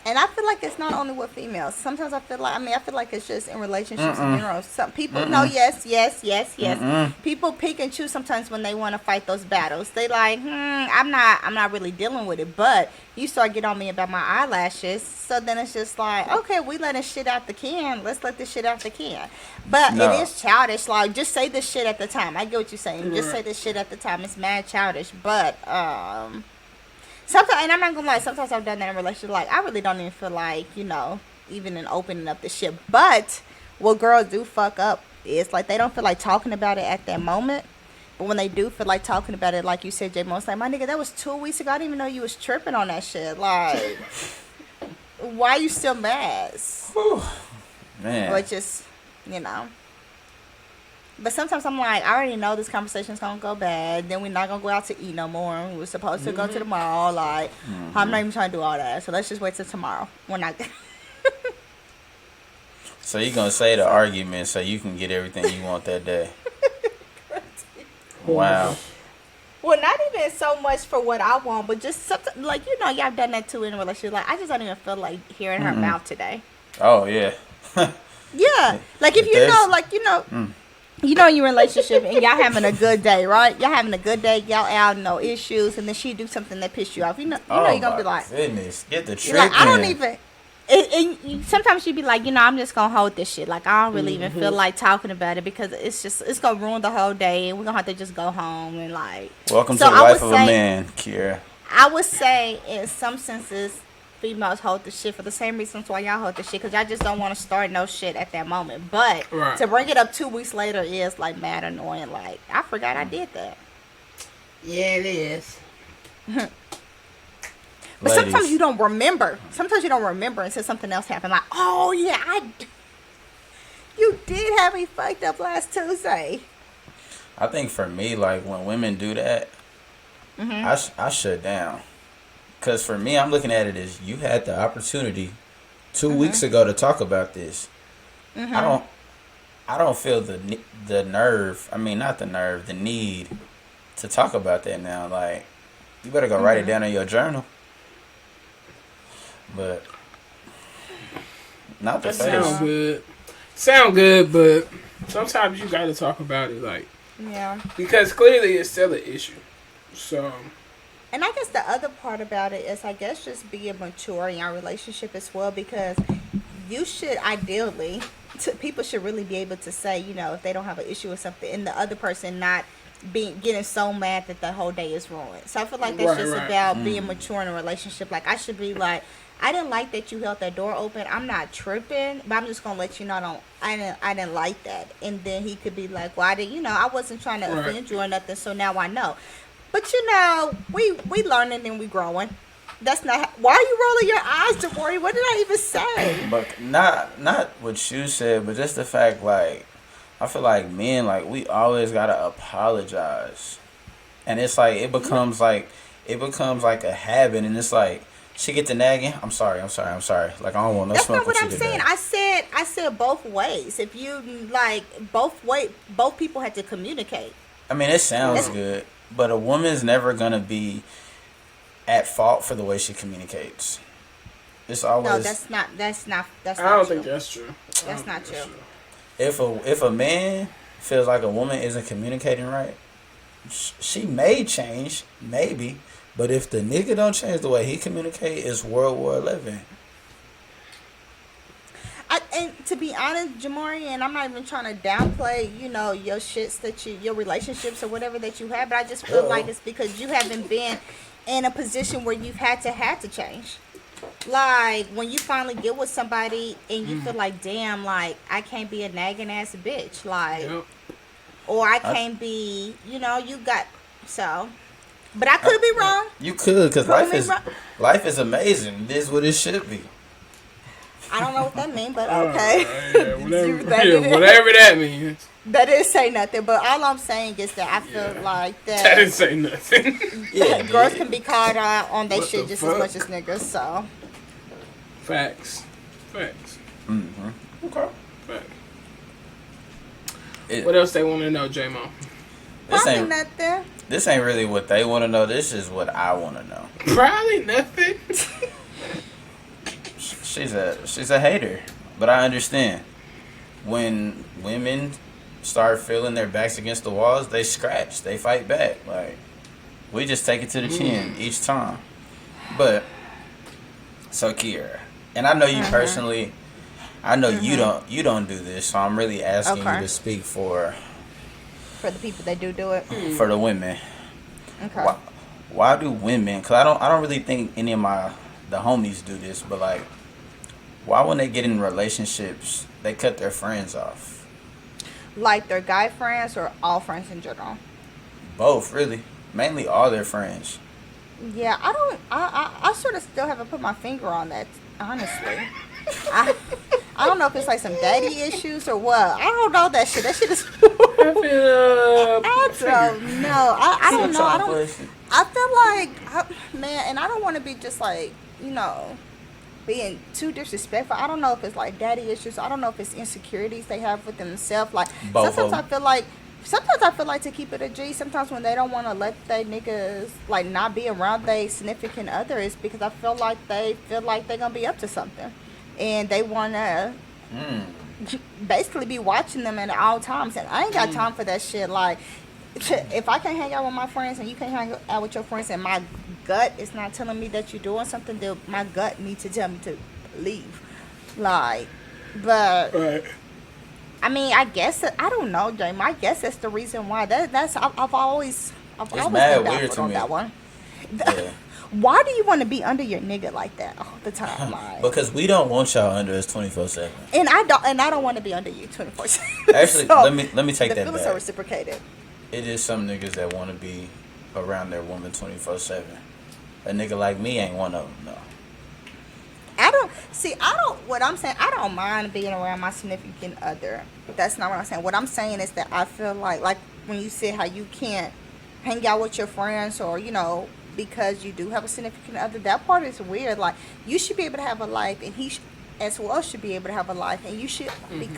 and I feel like it's not only with females. Sometimes I feel like it's just in relationships in general. Some people, no, yes. People pick and choose sometimes when they want to fight those battles. They like, I'm not really dealing with it. But you start getting on me about my eyelashes, so then it's just like, okay, we letting shit out the can. Let's let this shit out the can. But No. it is childish. Like, just say this shit at the time. I get what you're saying. Just say this shit at the time. It's mad childish. But sometimes, and I'm not gonna lie, sometimes I've done that in relationships. Like, I really don't even feel like, you know, even in opening up the shit. But what girls do fuck up is, like, they don't feel like talking about it at that moment. But when they do feel like talking about it, like you said, J. Mo, like, my nigga, that was 2 weeks ago. I didn't even know you was tripping on that shit. Like, why you still mad? Whew. Man. Or just, you know. But sometimes I'm like, I already know this conversation's gonna go bad. Then we're not gonna go out to eat no more. We were supposed to go to the mall. Like, I'm not even trying to do all that. So let's just wait till tomorrow. We're not. So you gonna say the argument so you can get everything you want that day? Wow. Well, not even so much for what I want, but just something like, you know, y'all done that too in a relationship. Like, I just don't even feel like hearing her mouth today. Oh yeah. Yeah, like if you know, like you know, you're in a relationship and y'all having a good day, right? Y'all having a good day, y'all out, no issues, and then she do something that piss you off. You know, you're gonna be like, goodness, get the trick like, I don't in. even. Sometimes you be like, you know, I'm just gonna hold this shit. Like, I don't really even feel like talking about it, because it's gonna ruin the whole day, and we're gonna have to just go home and like. Welcome So to the I life would of say- a man, Kierra. I would say, in some senses, females hold the shit for the same reasons why y'all hold the shit, because y'all just don't want to start no shit at that moment. But to bring it up 2 weeks later is like mad annoying. Like, I forgot I did that. Yeah, it is. But Ladies. sometimes you don't remember. Sometimes you don't remember until something else happened. Like, oh yeah, you did have me fucked up last Tuesday. I think for me, like, when women do that, I shut down. Because for me, I'm looking at it as, you had the opportunity 2 weeks ago to talk about this. I don't feel the nerve. I mean, not the nerve, the need to talk about that now. Like, you better go write it down in your journal. But Not the That face. sound good. Sound good, but sometimes you gotta talk about it, like, Yeah. because clearly it's still an issue. So, And I guess the other part about it is, I guess, just being mature in your relationship as well, because you should ideally, people should really be able to say, you know, if they don't have an issue with something, and the other person not getting so mad that the whole day is ruined. So I feel like that's just about being mature in a relationship. Like, I should be like, I didn't like that you held that door open. I'm not tripping, but I'm just gonna let you know I didn't like that. And then he could be like, well, I wasn't trying to offend you or nothing, so now I know. But you know, we learning and we growing. That's not. Why are you rolling your eyes, Jamori? What did I even say? But not what you said, but just the fact, like, I feel like men, like, we always gotta apologize, and it's like it becomes like a habit, and it's like she get to nagging. I'm sorry. Like, I don't want no That's smoke. not what with I'm you saying. today. I said both ways. If you like both people had to communicate. I mean, it sounds good, but a woman's never gonna be at fault for the way she communicates. It's always No, that's not. I don't true. think that's true. That's not true. if a man feels like a woman isn't communicating right, she may change, maybe, but if the nigga don't change the way he communicate, it's World War 11. And to be honest, Jamari, and I'm not even trying to downplay, you know, your shits your relationships or whatever that you have, but I just feel like it's because you haven't been in a position where you've had to change. Like, when you finally get with somebody and you feel like, damn, like, I can't be a nagging ass bitch, like, or I can't be, you know, you got, so, but I could be wrong. You could, because life is amazing. This is what it should be. I don't know what that means, but okay. Whatever that means. That didn't say nothing, but all I'm saying is that I feel like That didn't say nothing. girls can be caught out on their shit just as much as niggas, so. Facts. Mm-hmm. Okay. Facts. What else they want to know, J-Mo? Nothing. This ain't really what they want to know. This is what I want to know. Probably nothing. She's a hater, but I understand. When women start feeling their backs against the walls, they scratch, they fight back. Like, we just take it to the chin each time. But so Kierra, and I know you personally, I know you don't do this, so I'm really asking you to speak for the people that do it. For the women. Okay. Why do women? Because I don't really think any of the homies do this, but like, why when they get in relationships they cut their friends off? Like their guy friends or all friends in general? Both, really. Mainly all their friends. Yeah, I sort of still haven't put my finger on that, honestly. I don't know if it's like some daddy issues or what. I don't know that shit. That shit is. I don't know. I don't know. I feel like, man, and I don't want to be just like, you know, being too disrespectful. I don't know if it's like daddy issues. I don't know if it's insecurities they have with themselves. Like, sometimes I feel like to keep it a G, sometimes when they don't want to let they niggas like not be around their significant other, is because I feel like they're gonna be up to something, and they want to basically be watching them at all times. And I ain't got time for that shit. Like, if I can't hang out with my friends and you can't hang out with your friends, and my gut is not telling me that you're doing something, then my gut needs to tell me to leave. Like, but Right. I mean, I guess I don't know, Jamie. I guess that's the reason why. I've always been baffled on that one. Yeah. Why do you want to be under your nigga like that all the time? Like, Because we don't want y'all under us 24/7. and I don't want to be under you 24/7. Actually, So, let me take the that feelings back. are reciprocated. It is some niggas that want to be around their woman 24/7. A nigga like me ain't one of them, no. What I'm saying, I don't mind being around my significant other. That's not what I'm saying. What I'm saying is that I feel like when you say how you can't hang out with your friends, or, you know, because you do have a significant other, that part is weird. Like, you should be able to have a life, and he as well should be able to have a life, and you should be,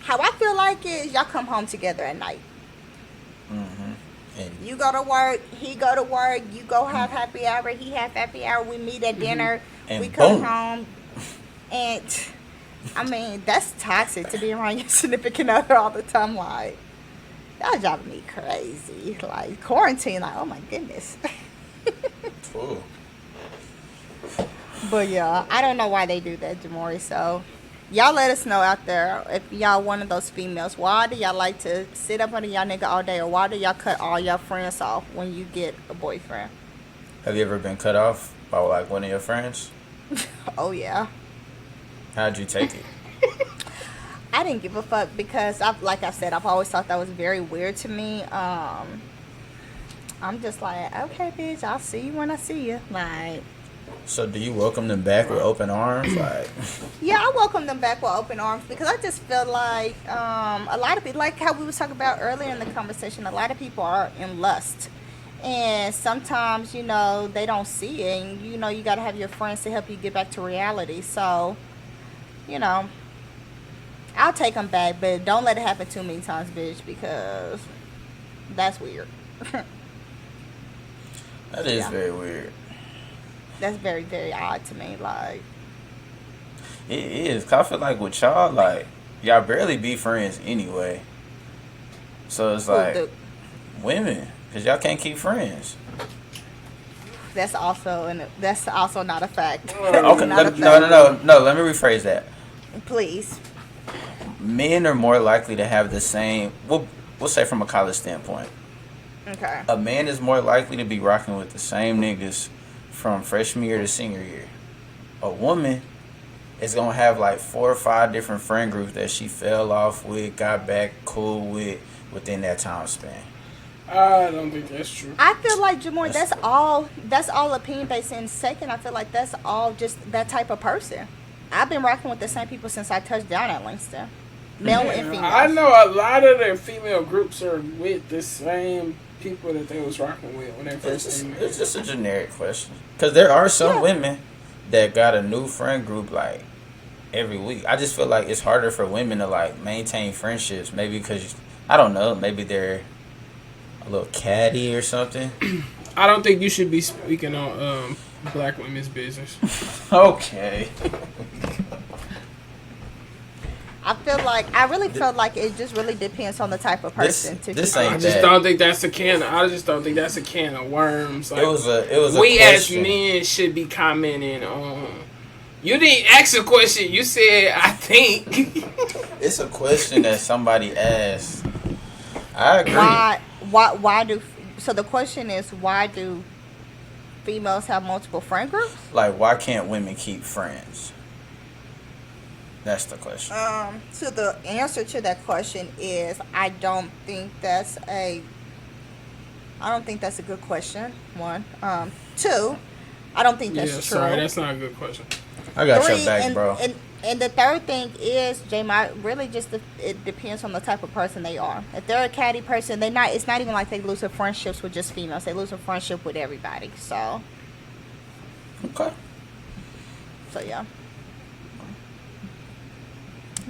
how I feel like is y'all come home together at night. And You go to work, he go to work, you go have happy hour, he have happy hour, we meet at dinner, And we come boom. home, and I mean, that's toxic to be around your significant other all the time. Like, y'all driving me crazy. Like, quarantine, like, oh my goodness. Ooh. But yeah, I don't know why they do that, Jamori. So, y'all let us know out there if y'all one of those females. Why do y'all like to sit up under y'all nigga all day, or why do y'all cut all y'all friends off when you get a boyfriend? Have you ever been cut off by like one of your friends? Oh yeah. How'd you take it? I didn't give a fuck because like I said, I've always thought that was very weird to me. I'm just like, okay, bitch, I'll see you when I see you. Like, So do you welcome them back with open arms? Like, yeah, I welcome them back with open arms because I just feel like a lot of people, like how we was talking about earlier in the conversation, a lot of people are in lust. And sometimes, they don't see it. And, you got to have your friends to help you get back to reality. So, I'll take them back, but don't let it happen too many times, bitch, because that's weird. that is Yeah. very weird. That's very, very odd to me. Like, It is. 'Cause I feel like with y'all, like, y'all barely be friends anyway. So it's like, women, because y'all can't keep friends. that's also not a fact. Okay, Not a no, let me rephrase that. Please. Men are more likely to have the same, we'll say from a college standpoint. Okay. A man is more likely to be rocking with the same niggas from freshman year to senior year. A woman is going to have like 4 or 5 different friend groups that she fell off with, got back cool with within that time span. I don't think that's true. I feel like, Jamor, that's all opinion based. And second, I feel like that's all just that type of person. I've been rocking with the same people since I touched down at Langston. Male and female. I know a lot of their female groups are with the same people that they was rocking with when they first came in. It's just a generic question. Because there are some women that got a new friend group like every week. I just feel like it's harder for women to like maintain friendships. Maybe because, I don't know, maybe they're a little catty or something. I don't think you should be speaking on black women's business. Okay. I really felt like it just really depends on the type of person. This ain't I just that. don't think that's a can. I just don't think that's a can of worms. Like, It was a we question. as men should be commenting on. You didn't ask a question. You said, "I think." It's a question that somebody asked. I agree. Why do? So the question is, why do females have multiple friend groups? Like, why can't women keep friends? That's the question. So the answer to that question is, I don't think that's a good question. One, two, I don't think that's true. Sorry, that's not a good question. I got Three, your back, bro. And the third thing is, J-Ma, really just it depends on the type of person they are. If they're a catty person, it's not even like they lose their friendships with just females. They lose a friendship with everybody. So Okay. yeah.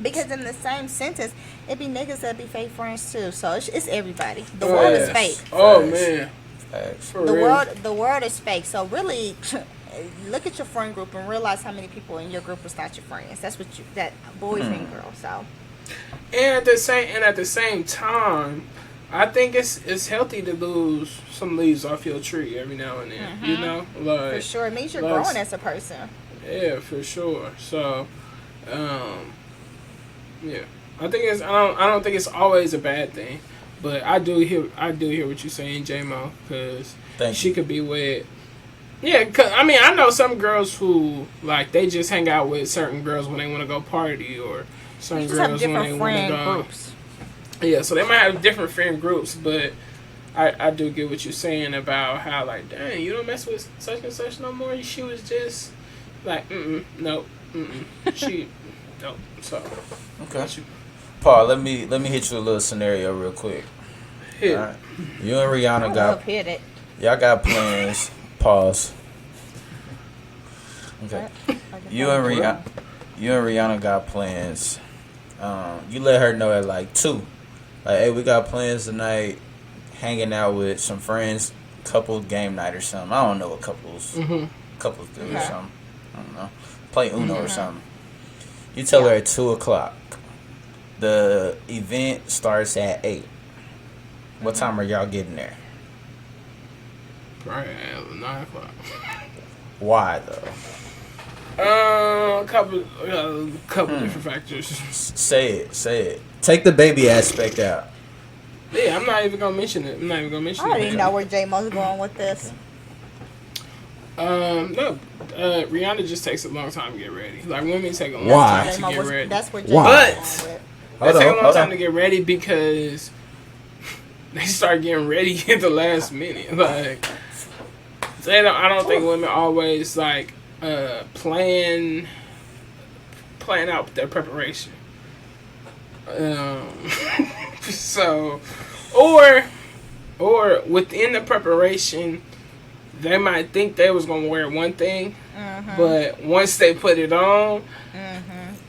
Because in the same sentence, it be niggas that be fake friends too. So it's everybody. The world is fake. Oh man, Facts. for real. The world is fake. So really, look at your friend group and realize how many people in your group is not your friends. That's that boys and girls. So. And at the same time, I think it's healthy to lose some leaves off your tree every now and then. You know, like For sure, it means you're growing as a person. Yeah, for sure. So, yeah, I don't think it's always a bad thing, but I do hear what you're saying, J-Mo, because she could be with. Yeah, cause I know some girls who like they just hang out with certain girls when they want to go party, or certain girls when they want to go. Groups. Yeah, so they might have different friend groups, but I do get what you're saying about how like, dang, you don't mess with such and such no more. She was just like, nope, she, nope. So Okay. Paul, let me hit you a little scenario real quick. hit. All right. You and Rihanna Hit it. y'all got plans. Pause. Okay. You and Rihanna got plans. You let her know at like 2. Like, hey, we got plans tonight. Hanging out with some friends. Couple game night or something. I don't know what couples do or something. I don't know. Play Uno or something. You tell her at 2:00. The event starts at 8. What time are y'all getting there? Right at 9:00. Why though? A couple different factors. Say it. Take the baby aspect out. Yeah, I'm not even gonna mention it. I already know where J-Mo's going with this. No. Rihanna just takes a long time to get ready. Like, women take a long Why? time to get ready. That's where Why? J-Mo's going with. They take a long time to get ready because they start getting ready at the last minute. Like, I don't think women always like plan out their preparation. So, or within the preparation, they might think they was gonna wear one thing, but once they put it on,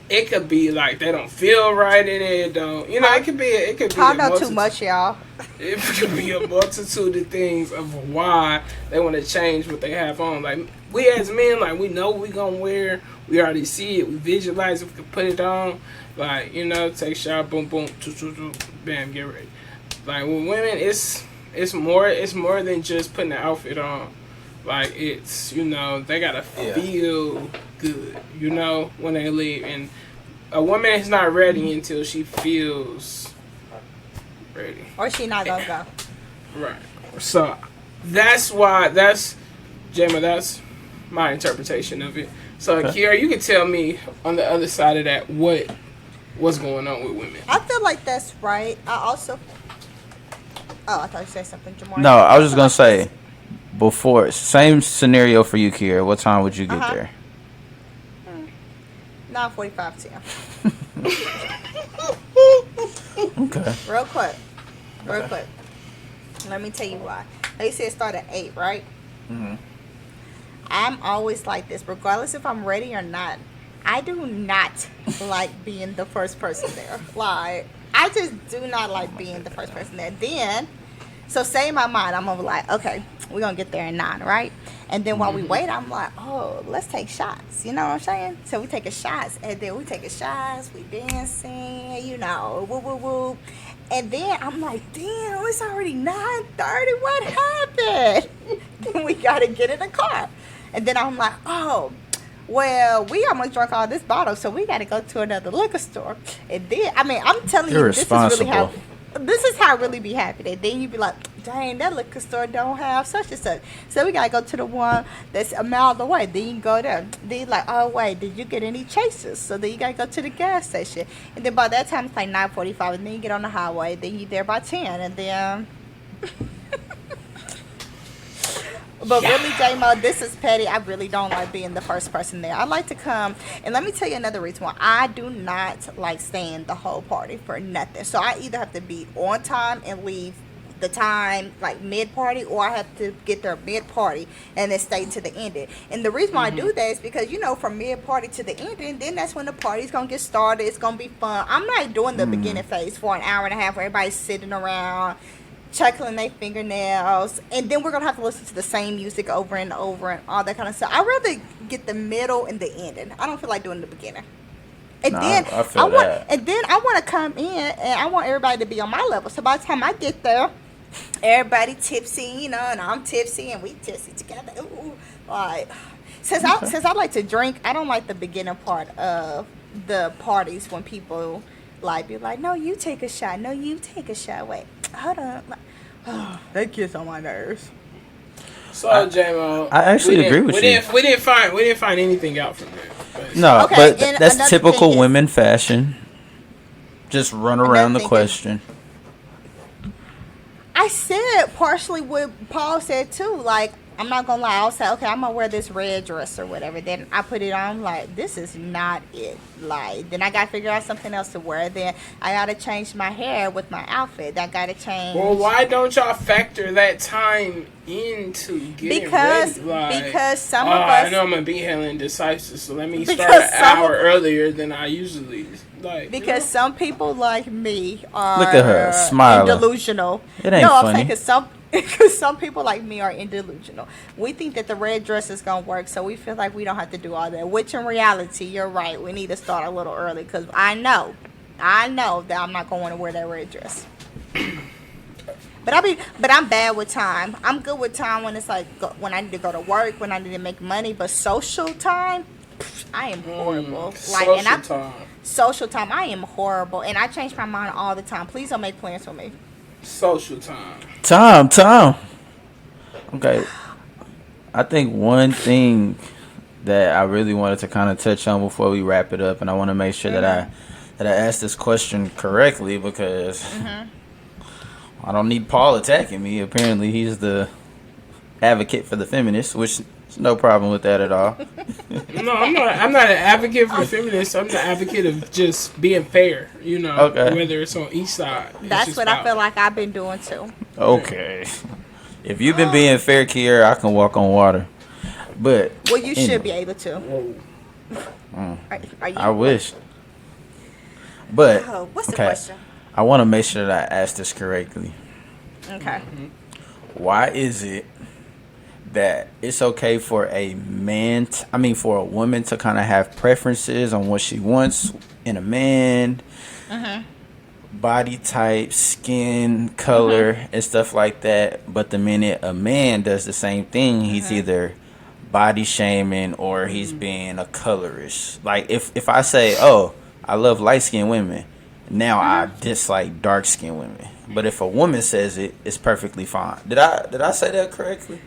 it could be like they don't feel right in it. Don't it could be I know too much, y'all. It could be a multitude of things of why they want to change what they have on. Like, we as men, like, we know what we gonna wear. We already see it. We visualize if we can put it on. Like, take a shower, boom, boom, bam, get ready. Like, with women, it's more than just putting the outfit on. Like, it's, they gotta feel good, when they leave. And a woman is not ready until she feels ready. Or she not gonna go. Right. So that's Jama, that's my interpretation of it. So Kierra, you can tell me on the other side of that what's going on with women. I feel like that's right. I also I thought you said something, Jamar. No, I was just gonna say before same scenario for you, Kierra. What time would you get there? 9:45 p.m. Okay. Real quick. Let me tell you why. They said start at 8, right? Mm-hmm. I'm always like this, regardless if I'm ready or not. I do not like being the first person there. Like, I just do not like being the first person there. Then, so say in my mind, I'm gonna be like, okay, we're gonna get there at 9, right? And then while we wait, I'm like, oh, let's take shots. You know what I'm saying? So we taking shots, and then we dancing, woo, woo, woo. And then I'm like, damn, it's already 9:30. What happened? Then we gotta get in the car. And then I'm like, oh, well, we almost drank all this bottle, so we got to go to another liquor store. And then, I'm telling you, this is how I really be happy. And then you be like, dang, that liquor store don't have such and such. So we got to go to the one that's a mile away. Then you can go there. Then you're like, oh, wait, did you get any chasers? So then you got to go to the gas station. And then by that time, it's like 9:45. And then you get on the highway. Then you're there by 10. And then... But really, J-Mo, this is petty. I really don't like being the first person there. I like to come, and let me tell you another reason why. I do not like staying the whole party for nothing. So I either have to be on time and leave the time, like mid-party, or I have to get there mid-party and then stay to the ending. And the reason why I do that is because, from mid-party to the ending, then that's when the party's going to get started. It's going to be fun. I'm not doing the beginning phase for an hour and a half where everybody's sitting around chuckling their fingernails, and then we're gonna have to listen to the same music over and over and all that kind of stuff. I'd rather get the middle and the ending. I don't feel like doing the beginning. And then I want to come in and I want everybody to be on my level. So by the time I get there, everybody tipsy, and I'm tipsy and we tipsy together. Ooh, like since I like to drink, I don't like the beginning part of the parties when people be like, no, you take a shot. No, you take a shot. Wait, hold on. That gets on my nerves. So, J-Mo, I actually agree with you. We didn't find anything out from there. No, okay, but that's typical women fashion. Just run around the question. I said partially what Paul said too. Like, I'm not gonna lie. I'll say, okay, I'm gonna wear this red dress or whatever. Then I put it on. Like, this is not it. Like, then I gotta figure out something else to wear. Then I gotta change my hair with my outfit. I gotta change. Well, why don't y'all factor that time into getting ready? Because some of us. I know I'm gonna be hella indecisive, so let me start an hour earlier than I usually. Because some people like me are look at her smiling. delusional. It ain't funny. Because Because some people like me are in delusional. We think that the red dress is gonna work, so we feel like we don't have to do all that. Which in reality, you're right. We need to start a little early because I know that I'm not going to wear that red dress. But I'm bad with time. I'm good with time when it's like when I need to go to work, when I need to make money. But social time, I am horrible. Social time, I am horrible, and I change my mind all the time. Please don't make plans for me. Social time. Time. Okay. I think one thing that I really wanted to kind of touch on before we wrap it up, and I want to make sure that I asked this question correctly because I don't need Paul attacking me. Apparently, he's the advocate for the feminists, which is no problem with that at all. No, I'm not an advocate for feminists. I'm the advocate of just being fair. Whether it's on each side. That's what I feel like I've been doing too. Okay. If you've been being fair, Kierra, I can walk on water. But well, you should be able to. Are you? I wish. But what's the question? I want to make sure that I ask this correctly. Okay. Why is it that it's okay for a for a woman to kind of have preferences on what she wants in a man, body type, skin color, and stuff like that, but the minute a man does the same thing, he's either body shaming or he's being a colorist. Like if I say, oh, I love light skinned women, now I dislike dark skinned women. But if a woman says it, it's perfectly fine. Did I say that correctly?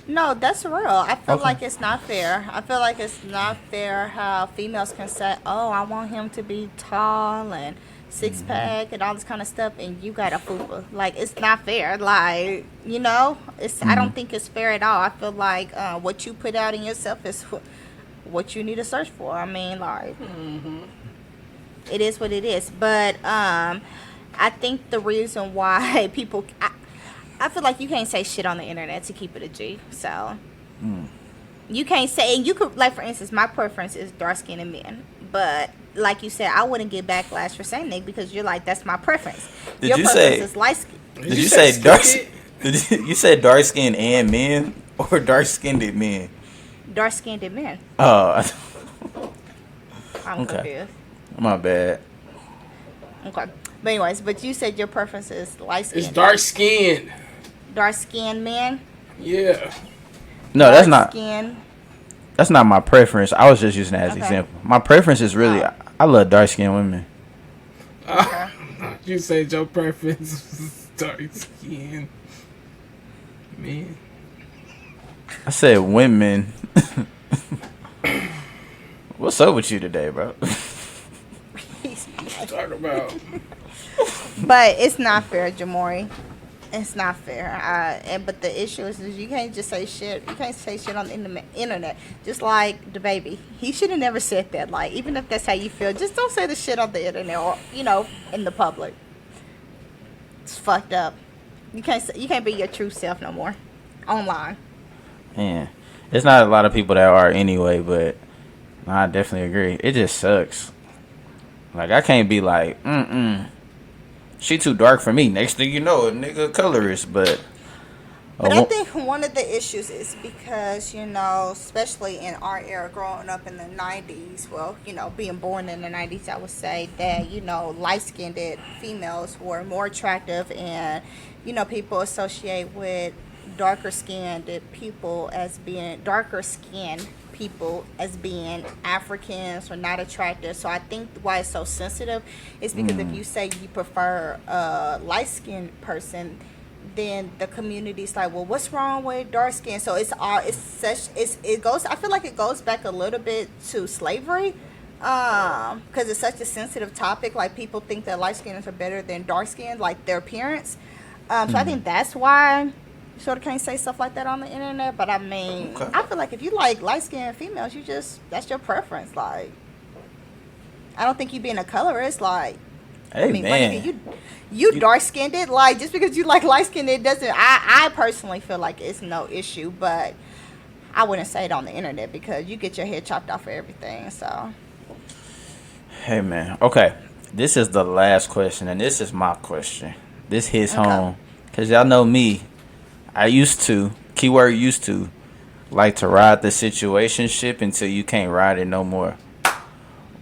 No, that's real. I feel like it's not fair. I feel like it's not fair how females can say, oh, I want him to be tall and six pack and all this kind of stuff, and you got a fupa. Like, it's not fair. Like, I don't think it's fair at all. I feel like what you put out in yourself is what you need to search for. I mean, like, it is what it is. But I think the reason why people... I feel like you can't say shit on the internet to keep it a G. So you can't say, and you could, like, for instance, my preference is dark skinned men. But like you said, I wouldn't get backlash for saying that because you're like, that's my preference. Your preference is light skin. Did you say dark? You said dark skinned and men or dark skinned men? Dark skinned men. Oh, I'm confused. My bad. Okay. But anyways, you said your preference is light skin. It's dark skinned. Dark skinned men? Yeah. No, that's dark not. Skin. That's not my preference. I was just using that as an example. My preference is really, I love dark skinned women. Okay. You said your preference is dark skinned men. I said women. What's up with you today, bro? Talk about. But it's not fair, Jamori. It's not fair. But the issue is you can't just say shit. You can't say shit on the internet. Just like the baby. He should have never said that. Like, even if that's how you feel, just don't say the shit on the internet or, in the public. It's fucked up. You can't be your true self no more. Online. Yeah. There's not a lot of people that are anyway, but I definitely agree. It just sucks. Like, I can't be like, she too dark for me. Next thing you know, a nigga colorist, but I think one of the issues is because, especially in our era, growing up in the 90s, well, being born in the 90s, I would say that, light-skinned females were more attractive and, people associate with darker-skinned people as being Africans or not attractive. So I think why it's so sensitive is because if you say you prefer a light-skinned person, then the community's like, well, what's wrong with dark skin? So it goes. I feel like it goes back a little bit to slavery, because it's such a sensitive topic. Like, people think that light skins are better than dark skin, like their appearance. So I think that's why you sort of can't say stuff like that on the internet. But I mean, I feel like if you like light skinned females, that's your preference. Like, I don't think you being a colorist, like. Hey, I mean, man. You dark skinned it, like, just because you like light skinned, it doesn't. I personally feel like it's no issue, but I wouldn't say it on the internet because you get your head chopped off for everything. So, hey, man. Okay, this is the last question, and this is my question. This hits home because y'all know me. I used to, keyword used to, like to ride the situationship until you can't ride it no more.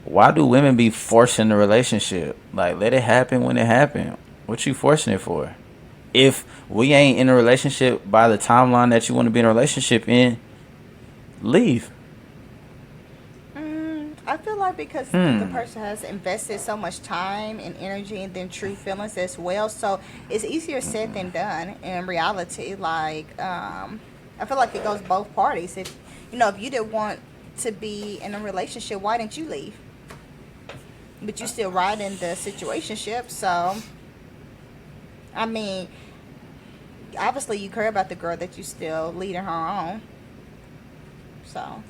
Why do women be forcing the relationship? Like, let it happen when it happen. What you forcing it for? If we ain't in a relationship by the timeline that you want to be in a relationship in, leave. I feel like because the person has invested so much time and energy and then true feelings as well, so it's easier said than done in reality. Like, I feel like it goes both parties. If you didn't want to be in a relationship, why didn't you leave? But you still ride in the situationship, so I mean, obviously you care about the girl that you still leading her on. So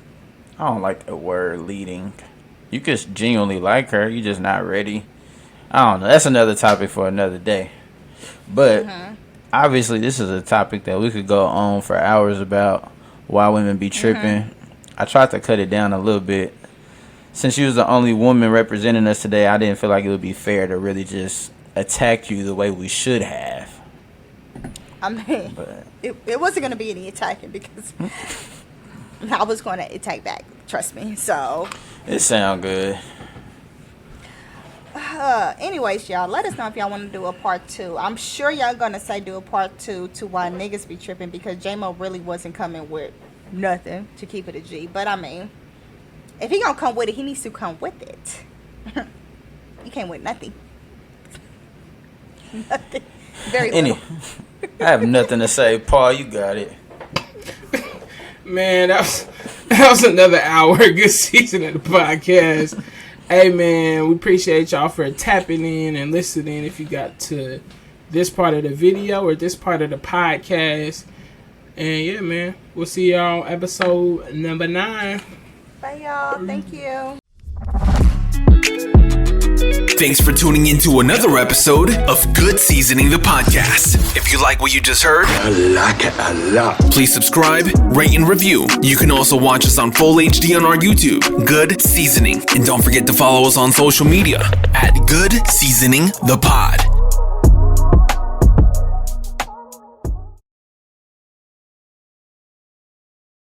I don't like the word leading. You just genuinely like her. You just not ready. I don't know. That's another topic for another day. But obviously this is a topic that we could go on for hours about why women be tripping. I tried to cut it down a little bit. Since you was the only woman representing us today, I didn't feel like it would be fair to really just attack you the way we should have. I mean, it wasn't going to be any attacking because I was going to attack back. Trust me. So it sound good. Anyways, y'all, let us know if y'all want to do a part 2. I'm sure y'all going to say do a part 2 to why niggas be tripping, because J-Mo really wasn't coming with nothing, to keep it a G. But I mean, if he gonna come with it, he needs to come with it. He came with nothing. Nothing. Very little. I have nothing to say. Paul, you got it. Man, that was another hour. Good season of the podcast. Hey, man, we appreciate y'all for tapping in and listening. If you got to this part of the video or this part of the podcast. And yeah, man, we'll see y'all episode number 9. Bye, y'all. Thank you. Thanks for tuning in to another episode of Good Seasoning the Podcast. If you like what you just heard, I like it a lot. Please subscribe, rate, and review. You can also watch us on full HD on our YouTube, Good Seasoning. And don't forget to follow us on social media at Good Seasoning the Pod.